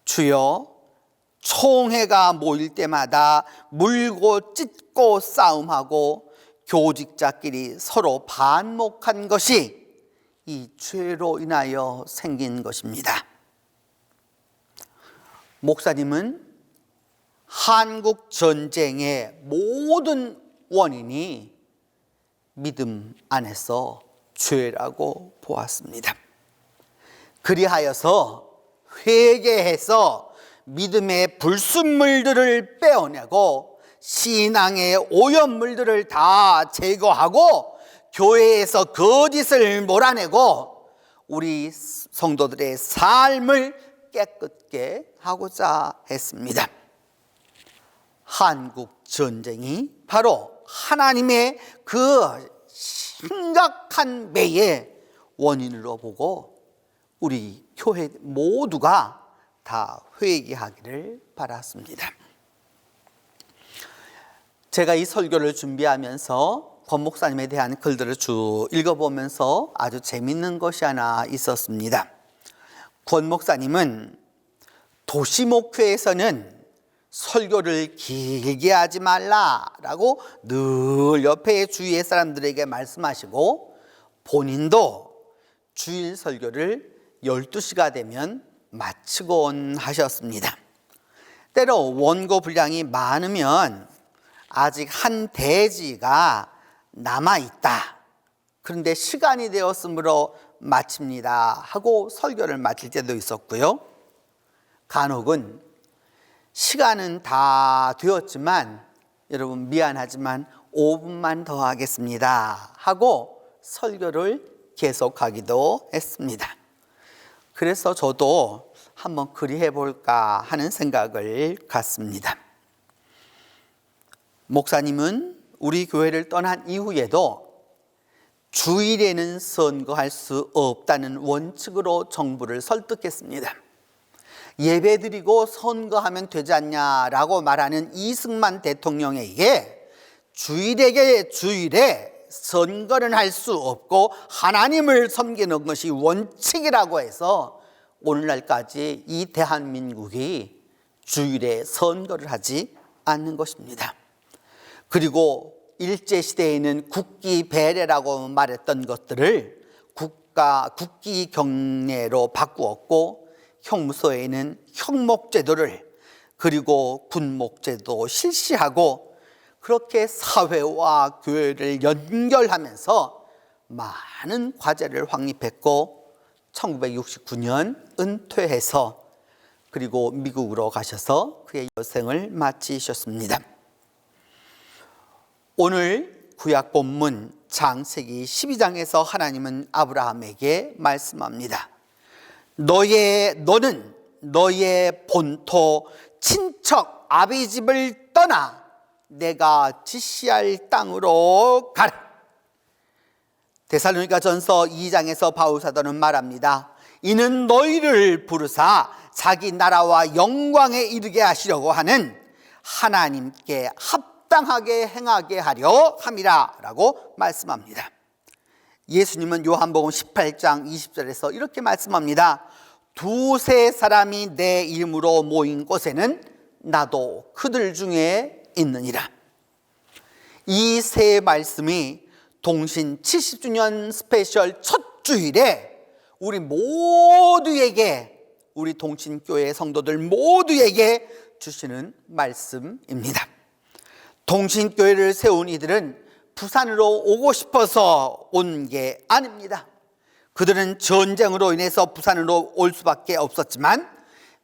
주여, 총회가 모일 때마다 물고 찢고 싸움하고 교직자끼리 서로 반목한 것이 이 죄로 인하여 생긴 것입니다. 목사님은 한국 전쟁의 모든 원인이 믿음 안에서 죄라고 보았습니다. 그리하여서 회개해서 믿음의 불순물들을 빼어내고 신앙의 오염물들을 다 제거하고 교회에서 거짓을 몰아내고 우리 성도들의 삶을 깨끗게 하고자 했습니다. 한국 전쟁이 바로 하나님의 그 심각한 매의 원인으로 보고 우리 교회 모두가 다 회개하기를 바랐습니다. 제가 이 설교를 준비하면서 권 목사님에 대한 글들을 쭉 읽어보면서 아주 재밌는 것이 하나 있었습니다. 권 목사님은 도시목회에서는 설교를 길게 하지 말라라고 늘 옆에 주위의 사람들에게 말씀하시고 본인도 주일 설교를 12시가 되면 마치곤 하셨습니다. 때로 원고 분량이 많으면 아직 한 대지가 남아있다. 그런데 시간이 되었으므로 마칩니다 하고 설교를 마칠 때도 있었고요. 간혹은 시간은 다 되었지만 여러분 미안하지만 5분만 더 하겠습니다 하고 설교를 계속하기도 했습니다. 그래서 저도 한번 그리 해볼까 하는 생각을 갖습니다. 목사님은 우리 교회를 떠난 이후에도 주일에는 선거할 수 없다는 원칙으로 정부를 설득했습니다. 예배드리고 선거하면 되지 않냐라고 말하는 이승만 대통령에게 주일에 선거는 할 수 없고 하나님을 섬기는 것이 원칙이라고 해서 오늘날까지 이 대한민국이 주일에 선거를 하지 않는 것입니다. 그리고 일제시대에는 국기 배례라고 말했던 것들을 국기 경례로 바꾸었고 형무소에는 형목제도를 그리고 군목제도 실시하고 그렇게 사회와 교회를 연결하면서 많은 과제를 확립했고 1969년 은퇴해서 그리고 미국으로 가셔서 그의 여생을 마치셨습니다. 오늘 구약 본문 창세기 12장에서 하나님은 아브라함에게 말씀합니다. 너는 너의 본토 친척 아비 집을 떠나 내가 지시할 땅으로 가라. 데살로니가전서 2장에서 바울 사도는 말합니다. 이는 너희를 부르사 자기 나라와 영광에 이르게 하시려고 하는 하나님께 합당하게 행하게 하려 함이라 라고 말씀합니다. 예수님은 요한복음 18장 20절에서 이렇게 말씀합니다. 두세 사람이 내 이름으로 모인 곳에는 나도 그들 중에 있느니라. 이 세 말씀이 동신 70주년 스페셜 첫 주일에 우리 모두에게, 우리 동신교회 성도들 모두에게 주시는 말씀입니다. 동신교회를 세운 이들은 부산으로 오고 싶어서 온 게 아닙니다. 그들은 전쟁으로 인해서 부산으로 올 수밖에 없었지만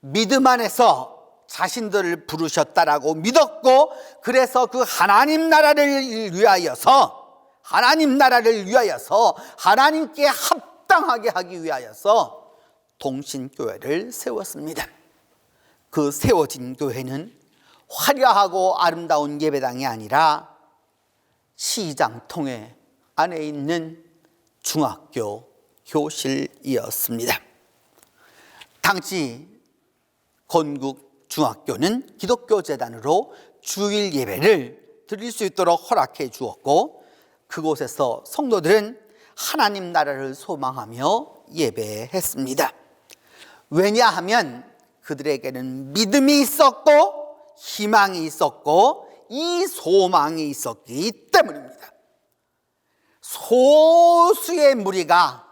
믿음 안에서 자신들을 부르셨다라고 믿었고, 그래서 그 하나님 나라를 위하여서 하나님께 합당하게 하기 위하여서 동신교회를 세웠습니다. 그 세워진 교회는 화려하고 아름다운 예배당이 아니라 시장통에 안에 있는 중학교 교실이었습니다. 당시 건국 중학교는 기독교 재단으로 주일 예배를 드릴 수 있도록 허락해 주었고, 그곳에서 성도들은 하나님 나라를 소망하며 예배했습니다. 왜냐하면 그들에게는 믿음이 있었고 희망이 있었고 이 소망이 있었기 때문입니다. 소수의 무리가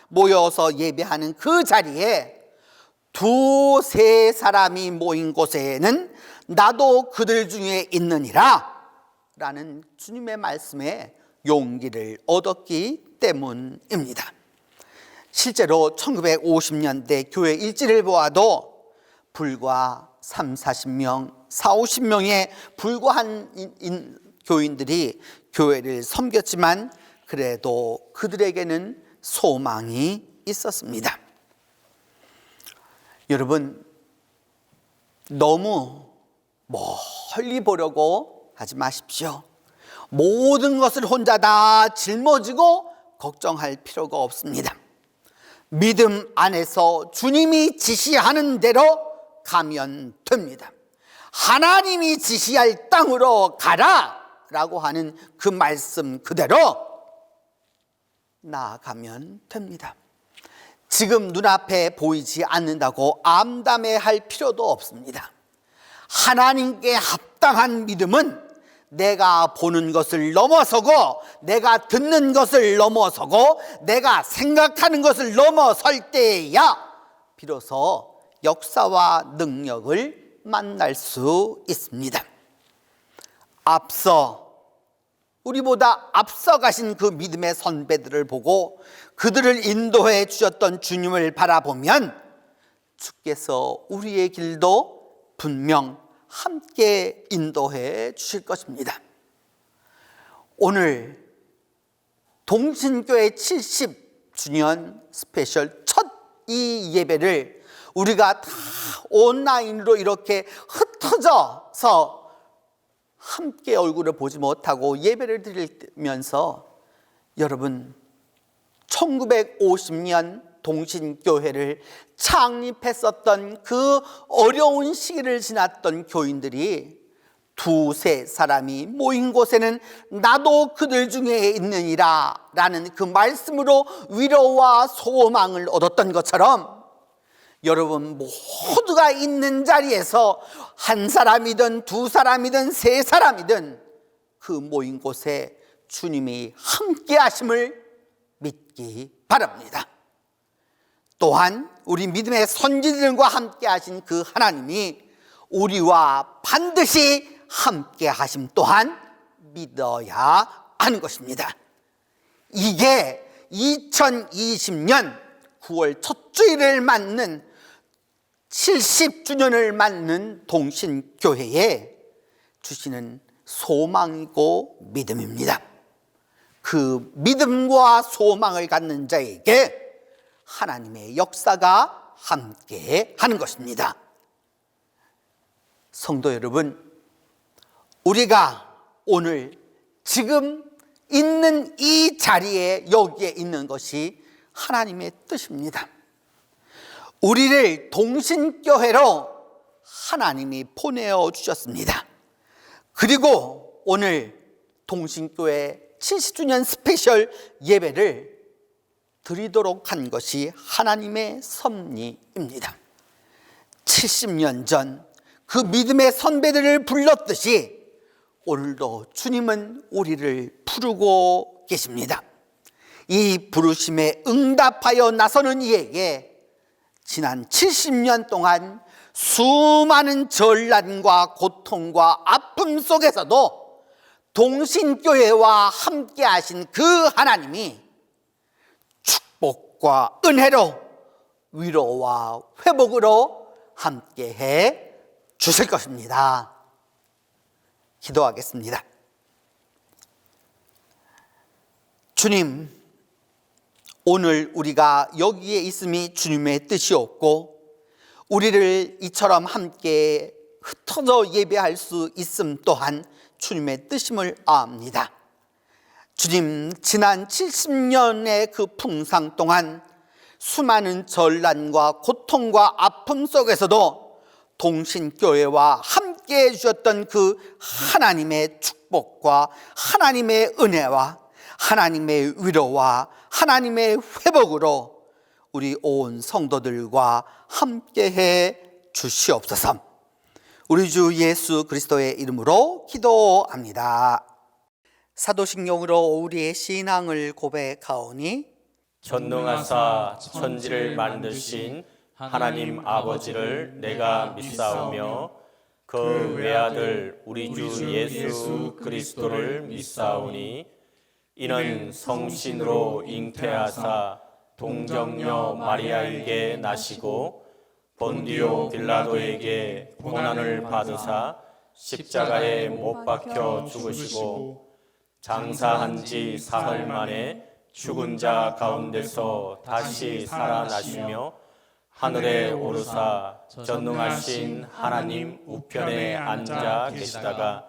모여서 예배하는 그 자리에 두세 사람이 모인 곳에는 나도 그들 중에 있느니라 라는 주님의 말씀에 용기를 얻었기 때문입니다. 실제로 1950년대 교회 일지를 보아도 불과 30-40명, 40-50명에 불과한 교인들이 교회를 섬겼지만 그래도 그들에게는 소망이 있었습니다. 여러분, 너무 멀리 보려고 하지 마십시오. 모든 것을 혼자 다 짊어지고 걱정할 필요가 없습니다. 믿음 안에서 주님이 지시하는 대로 가면 됩니다. 하나님이 지시할 땅으로 가라 라고 하는 그 말씀 그대로 나아가면 됩니다. 지금 눈앞에 보이지 않는다고 암담해할 필요도 없습니다. 하나님께 합당한 믿음은 내가 보는 것을 넘어서고, 내가 듣는 것을 넘어서고, 내가 생각하는 것을 넘어설 때에야 비로소 역사와 능력을 만날 수 있습니다. 우리보다 앞서 가신 그 믿음의 선배들을 보고 그들을 인도해 주셨던 주님을 바라보면 주께서 우리의 길도 분명 함께 인도해 주실 것입니다. 오늘 동신교회 70주년 스페셜 첫 이 예배를 우리가 다 온라인으로 이렇게 흩어져서 함께 얼굴을 보지 못하고 예배를 드리면서 여러분, 1950년 동신교회를 창립했었던 그 어려운 시기를 지났던 교인들이 두세 사람이 모인 곳에는 나도 그들 중에 있느니라 라는 그 말씀으로 위로와 소망을 얻었던 것처럼, 여러분 모두가 있는 자리에서 한 사람이든 두 사람이든 세 사람이든 그 모인 곳에 주님이 함께 하심을 믿기 바랍니다. 또한 우리 믿음의 선지들과 함께 하신 그 하나님이 우리와 반드시 함께 하심 또한 믿어야 하는 것입니다. 이게 2020년 9월 첫 주일을 맞는 70주년을 맞는 동신교회에 주시는 소망이고 믿음입니다. 그 믿음과 소망을 갖는 자에게 하나님의 역사가 함께 하는 것입니다. 성도 여러분, 우리가 오늘 지금 있는 이 자리에 여기에 있는 것이 하나님의 뜻입니다. 우리를 동신교회로 하나님이 보내어 주셨습니다. 그리고 오늘 동신교회 70주년 스페셜 예배를 드리도록 한 것이 하나님의 섭리입니다. 70년 전 그 믿음의 선배들을 불렀듯이 오늘도 주님은 우리를 부르고 계십니다. 이 부르심에 응답하여 나서는 이에게 지난 70년 동안 수많은 전란과 고통과 아픔 속에서도 동신교회와 함께 하신 그 하나님이 축복과 은혜로 위로와 회복으로 함께해 주실 것입니다. 기도하겠습니다. 주님, 오늘 우리가 여기에 있음이 주님의 뜻이었고 우리를 이처럼 함께 흩어져 예배할 수 있음 또한 주님의 뜻임을 압니다. 주님, 지난 70년의 그 풍상 동안 수많은 전란과 고통과 아픔 속에서도 동신교회와 함께 해주셨던 그 하나님의 축복과 하나님의 은혜와 하나님의 위로와 하나님의 회복으로 우리 온 성도들과 함께해 주시옵소서. 우리 주 예수 그리스도의 이름으로 기도합니다. 사도신경으로 우리의 신앙을 고백하오니 전능하사 천지를 만드신 하나님 아버지를 내가 믿사오며 그 외아들 우리 주 예수 그리스도를 믿사오니 이는 성신으로 잉태하사 동정녀 마리아에게 나시고 본디오 빌라도에게 고난을 받으사 십자가에 못 박혀 죽으시고 장사한 지 사흘 만에 죽은 자 가운데서 다시 살아나시며 하늘에 오르사 전능하신 하나님 우편에 앉아 계시다가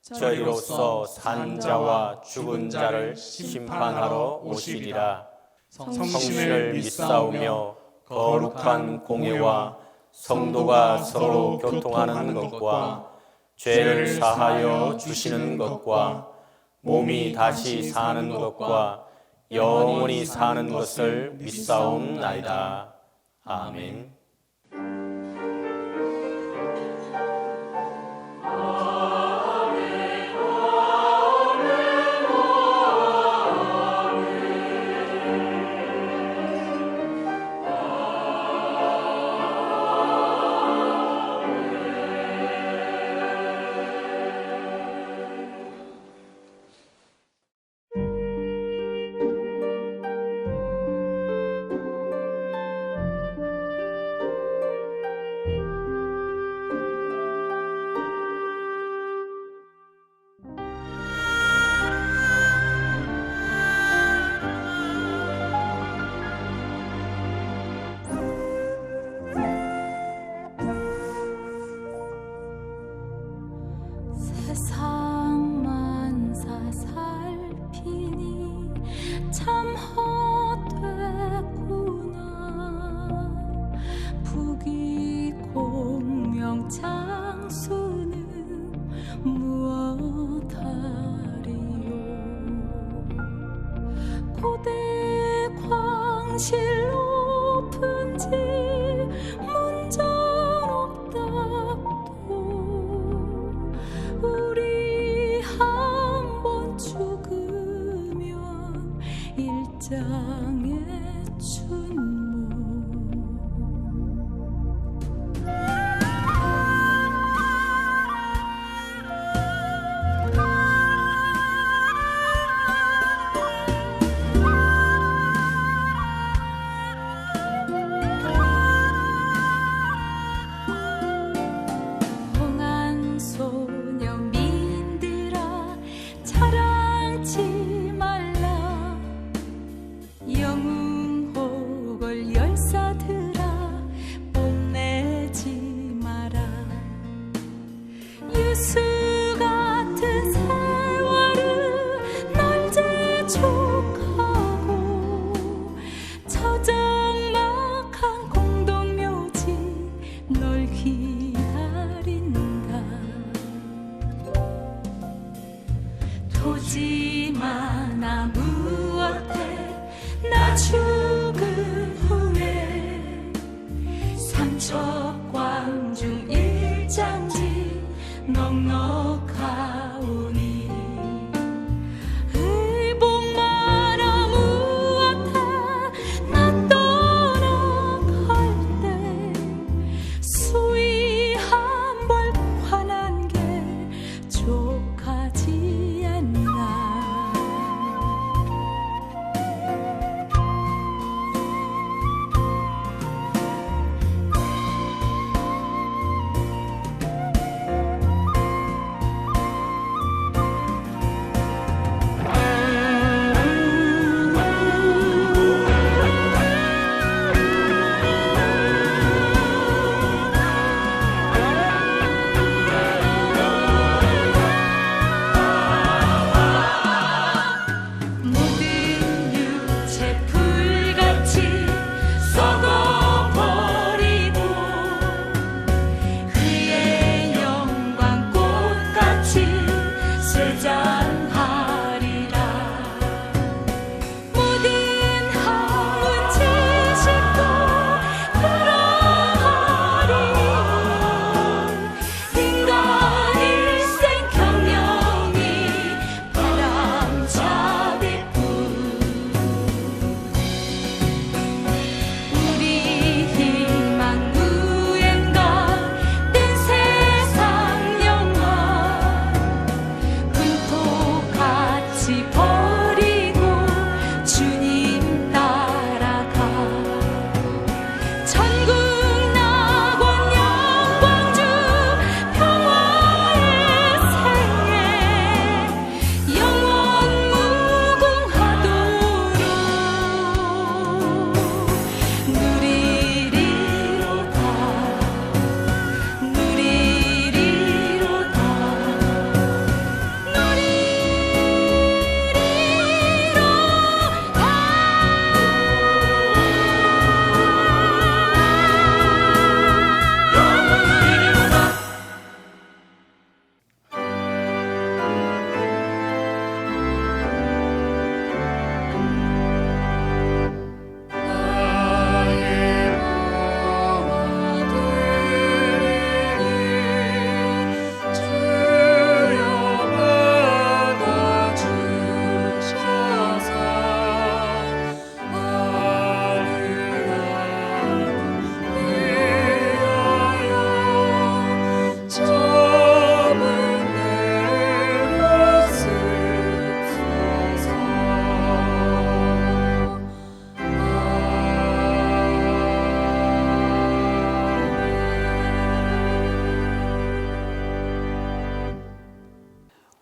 저희로서 산 자와 죽은 자를 심판하러 오시리라. 성신을 믿사오며 거룩한 공예와 성도가 서로 교통하는 것과 죄를 사하여 주시는 것과 몸이 다시 사는 것과 영원히 사는 것을 믿사옵나이다. 아멘. 세상 만사 살피니 참 헛되구나. 부귀 공명 장수는 무엇하리요. 고대 광실 높은지 문자롭다도 우리 한번 죽으면 일장의 춘모. 홍한 소녀 민들아 자랑치 말라. 영웅호걸 열사들아 뽐내지 마라. 유수 같은 세월은 널 재촉하고 저장막한 공동묘지 널 기다린다. 도지마 나 무엇해 나 죽은 후에 삼척과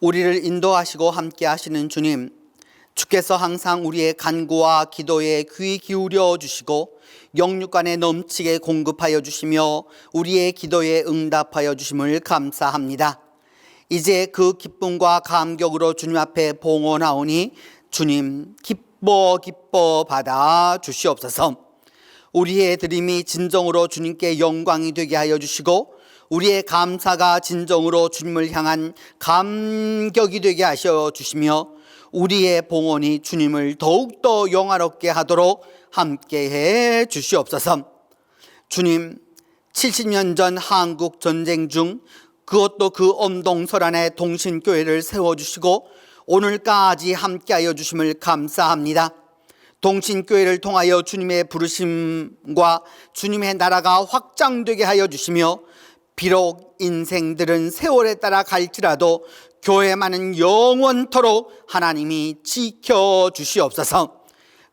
우리를 인도하시고 함께 하시는 주님, 주께서 항상 우리의 간구와 기도에 귀 기울여 주시고 영육간에 넘치게 공급하여 주시며 우리의 기도에 응답하여 주심을 감사합니다. 이제 그 기쁨과 감격으로 주님 앞에 봉헌하오니 주님 기뻐 받아 주시옵소서. 우리의 드림이 진정으로 주님께 영광이 되게 하여 주시고 우리의 감사가 진정으로 주님을 향한 감격이 되게 하셔 주시며 우리의 봉헌이 주님을 더욱더 영화롭게 하도록 함께해 주시옵소서. 주님, 70년 전 한국 전쟁 중 그것도 그 엄동설안에 동신교회를 세워주시고 오늘까지 함께하여 주심을 감사합니다. 동신교회를 통하여 주님의 부르심과 주님의 나라가 확장되게 하여 주시며 비록 인생들은 세월에 따라 갈지라도 교회만은 영원토록 하나님이 지켜주시옵소서.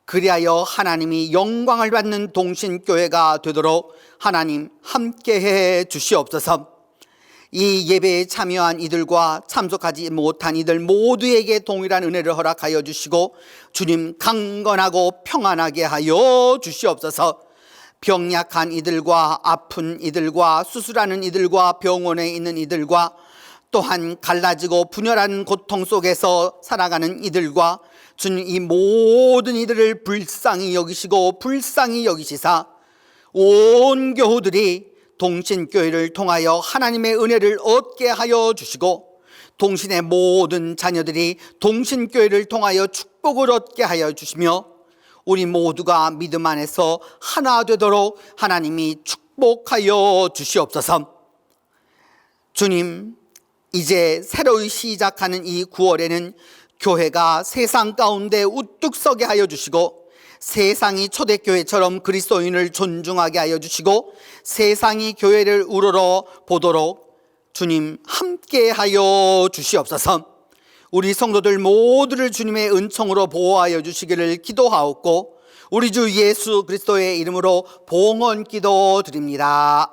그리하여 하나님이 영광을 받는 동신교회가 되도록 하나님 함께해 주시옵소서. 이 예배에 참여한 이들과 참석하지 못한 이들 모두에게 동일한 은혜를 허락하여 주시고 주님 강건하고 평안하게 하여 주시옵소서. 병약한 이들과 아픈 이들과 수술하는 이들과 병원에 있는 이들과 또한 갈라지고 분열한 고통 속에서 살아가는 이들과 주님 이 모든 이들을 불쌍히 여기시고 불쌍히 여기시사 온 교우들이 동신교회를 통하여 하나님의 은혜를 얻게 하여 주시고 동신의 모든 자녀들이 동신교회를 통하여 축복을 얻게 하여 주시며 우리 모두가 믿음 안에서 하나 되도록 하나님이 축복하여 주시옵소서. 주님, 이제 새로이 시작하는 이 9월에는 교회가 세상 가운데 우뚝 서게 하여 주시고 세상이 초대교회처럼 그리스도인을 존중하게 하여 주시고 세상이 교회를 우러러 보도록 주님 함께 하여 주시옵소서. 우리 성도들 모두를 주님의 은총으로 보호하여 주시기를 기도하옵고 우리 주 예수 그리스도의 이름으로 봉헌 기도 드립니다.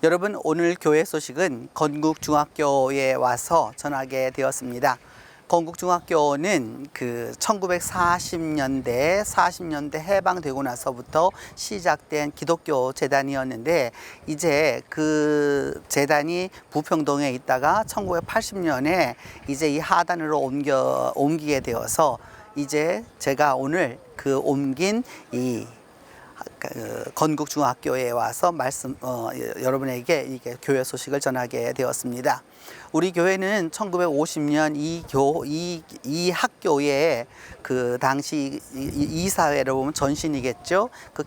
여러분, 오늘 교회 소식은 건국중학교에 와서 전하게 되었습니다. 건국중학교는 그 1940년대 해방되고 나서부터 시작된 기독교 재단이었는데 이제 그 재단이 부평동에 있다가 1980년에 이제 이 하단으로 옮기게 되어서 이제 제가 오늘 그 옮긴 이 건국중학교에 와서 여러분에게 이게 교회 소식을 전하게 되었습니다. 우리 교회는 1950년 이 학교에 그 당시 이사회로 보면 전신이겠죠. 그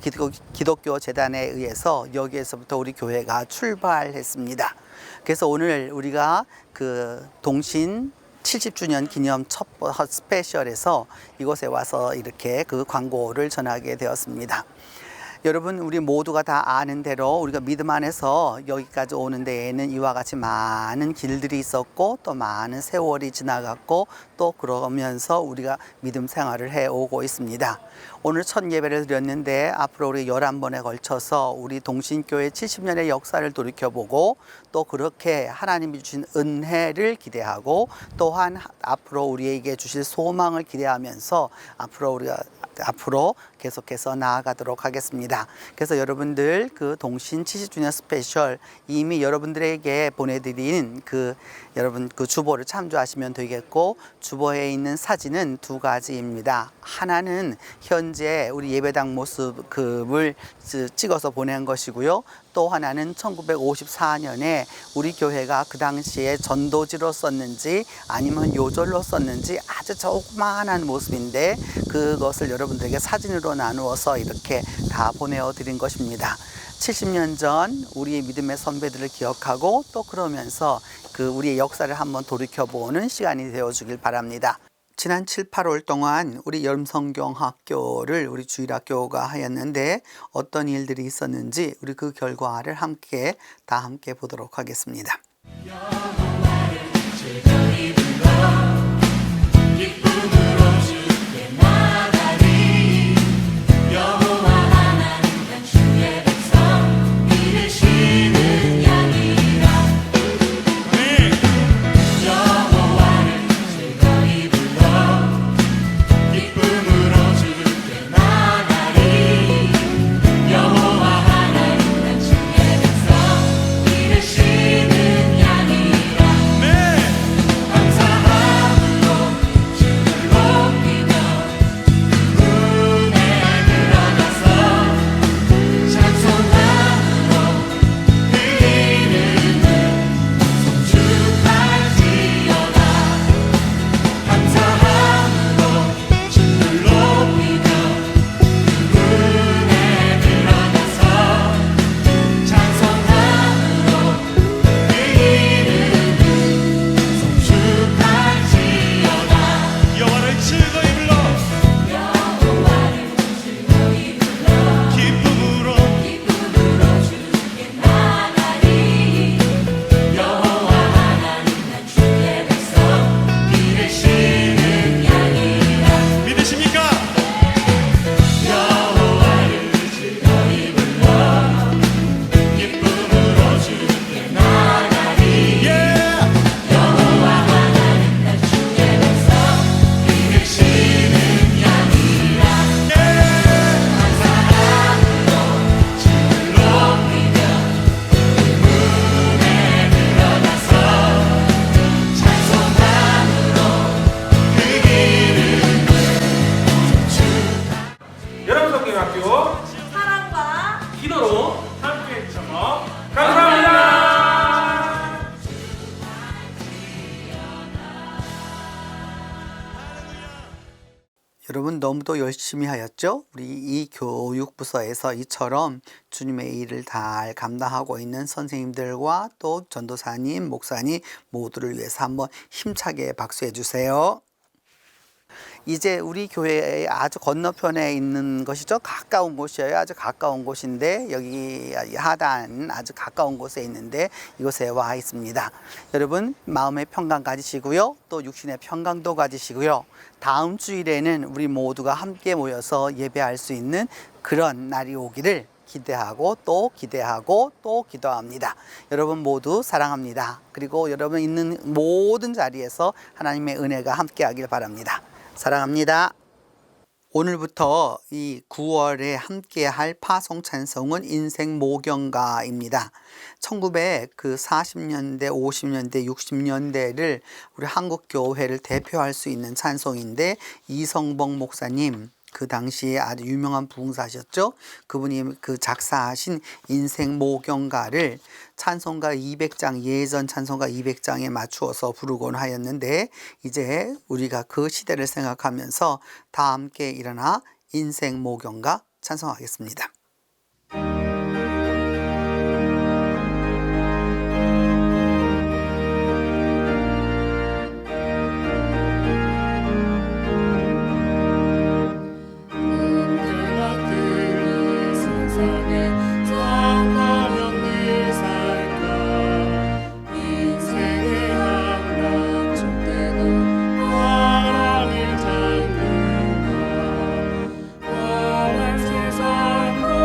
기독교 재단에 의해서 여기에서부터 우리 교회가 출발했습니다. 그래서 오늘 우리가 그 동신 70주년 기념 첫 스페셜에서 이곳에 와서 이렇게 그 광고를 전하게 되었습니다. 여러분, 우리 모두가 다 아는 대로 우리가 믿음 안에서 여기까지 오는 데에는 이와 같이 많은 길들이 있었고 또 많은 세월이 지나갔고 또 그러면서 우리가 믿음 생활을 해오고 있습니다. 오늘 첫 예배를 드렸는데 앞으로 우리 11번에 걸쳐서 우리 동신교회 70년의 역사를 돌이켜보고 또 그렇게 하나님이 주신 은혜를 기대하고 또한 앞으로 우리에게 주실 소망을 기대하면서 앞으로 계속해서 나아가도록 하겠습니다. 그래서 여러분들 그 동신 70주년 스페셜 이미 여러분들에게 보내드린 여러분 그 주보를 참조하시면 되겠고 주보에 있는 사진은 두 가지입니다. 하나는 현재 우리 예배당 모습을 찍어서 보낸 것이고요. 또 하나는 1954년에 우리 교회가 그 당시에 전도지로 썼는지 아니면 요절로 썼는지 아주 조그마한 모습인데 그것을 여러분들에게 사진으로 나누어서 이렇게 다 보내어 드린 것입니다. 70년 전 우리의 믿음의 선배들을 기억하고 또 그러면서 그 우리의 역사를 한번 돌이켜보는 시간이 되어주길 바랍니다. 지난 7, 8월 동안 우리 여름성경학교를 우리 주일학교가 하였는데 어떤 일들이 있었는지 우리 그 결과를 다 함께 보도록 하겠습니다. 여름성경학교 사랑과 기도로 함께 해주셔서 감사합니다. 여러분 너무도 열심히 하였죠? 우리 이 교육부서에서 이처럼 주님의 일을 잘 감당하고 있는 선생님들과 또 전도사님, 목사님 모두를 위해서 한번 힘차게 박수해 주세요. 이제 우리 교회의 아주 건너편에 있는 것이죠. 가까운 곳이에요. 아주 가까운 곳인데 여기 하단 아주 가까운 곳에 있는데 이곳에 와 있습니다. 여러분 마음의 평강 가지시고요. 또 육신의 평강도 가지시고요. 다음 주일에는 우리 모두가 함께 모여서 예배할 수 있는 그런 날이 오기를 기대하고 또 기도합니다. 여러분 모두 사랑합니다. 그리고 여러분 있는 모든 자리에서 하나님의 은혜가 함께하길 바랍니다. 사랑합니다. 오늘부터 이 9월에 함께할 파송 찬송은 인생 모경가입니다. 1940년대, 50년대, 60년대를 우리 한국 교회를 대표할 수 있는 찬송인데 이성봉 목사님 그 당시에 아주 유명한 부흥사셨죠. 그분이 그 작사하신 인생 모경가를 찬송가 200장 예전 찬송가 200장에 맞추어서 부르곤 하였는데 이제 우리가 그 시대를 생각하면서 다 함께 일어나 인생 모경가 찬송하겠습니다. 세상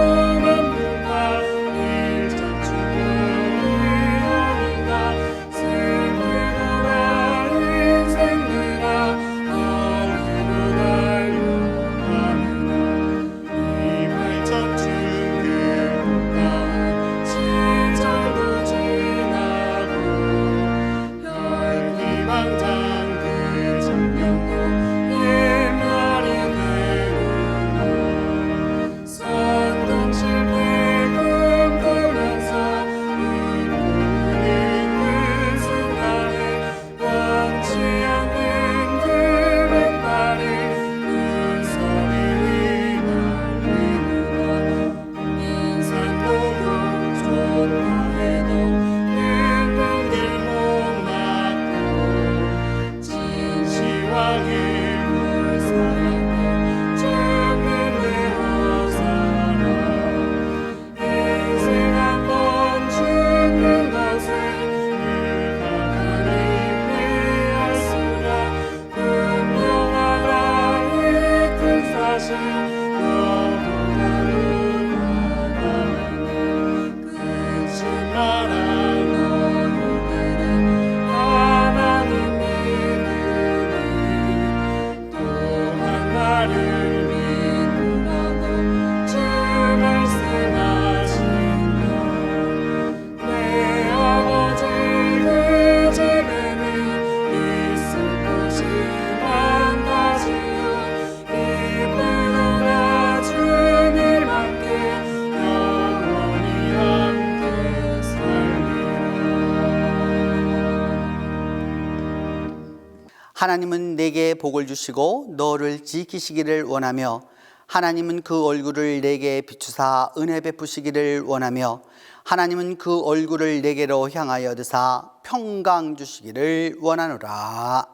하나님은 내게 복을 주시고 너를 지키시기를 원하며 하나님은 그 얼굴을 내게 비추사 은혜 베푸시기를 원하며 하나님은 그 얼굴을 내게로 향하여 드사 평강 주시기를 원하노라.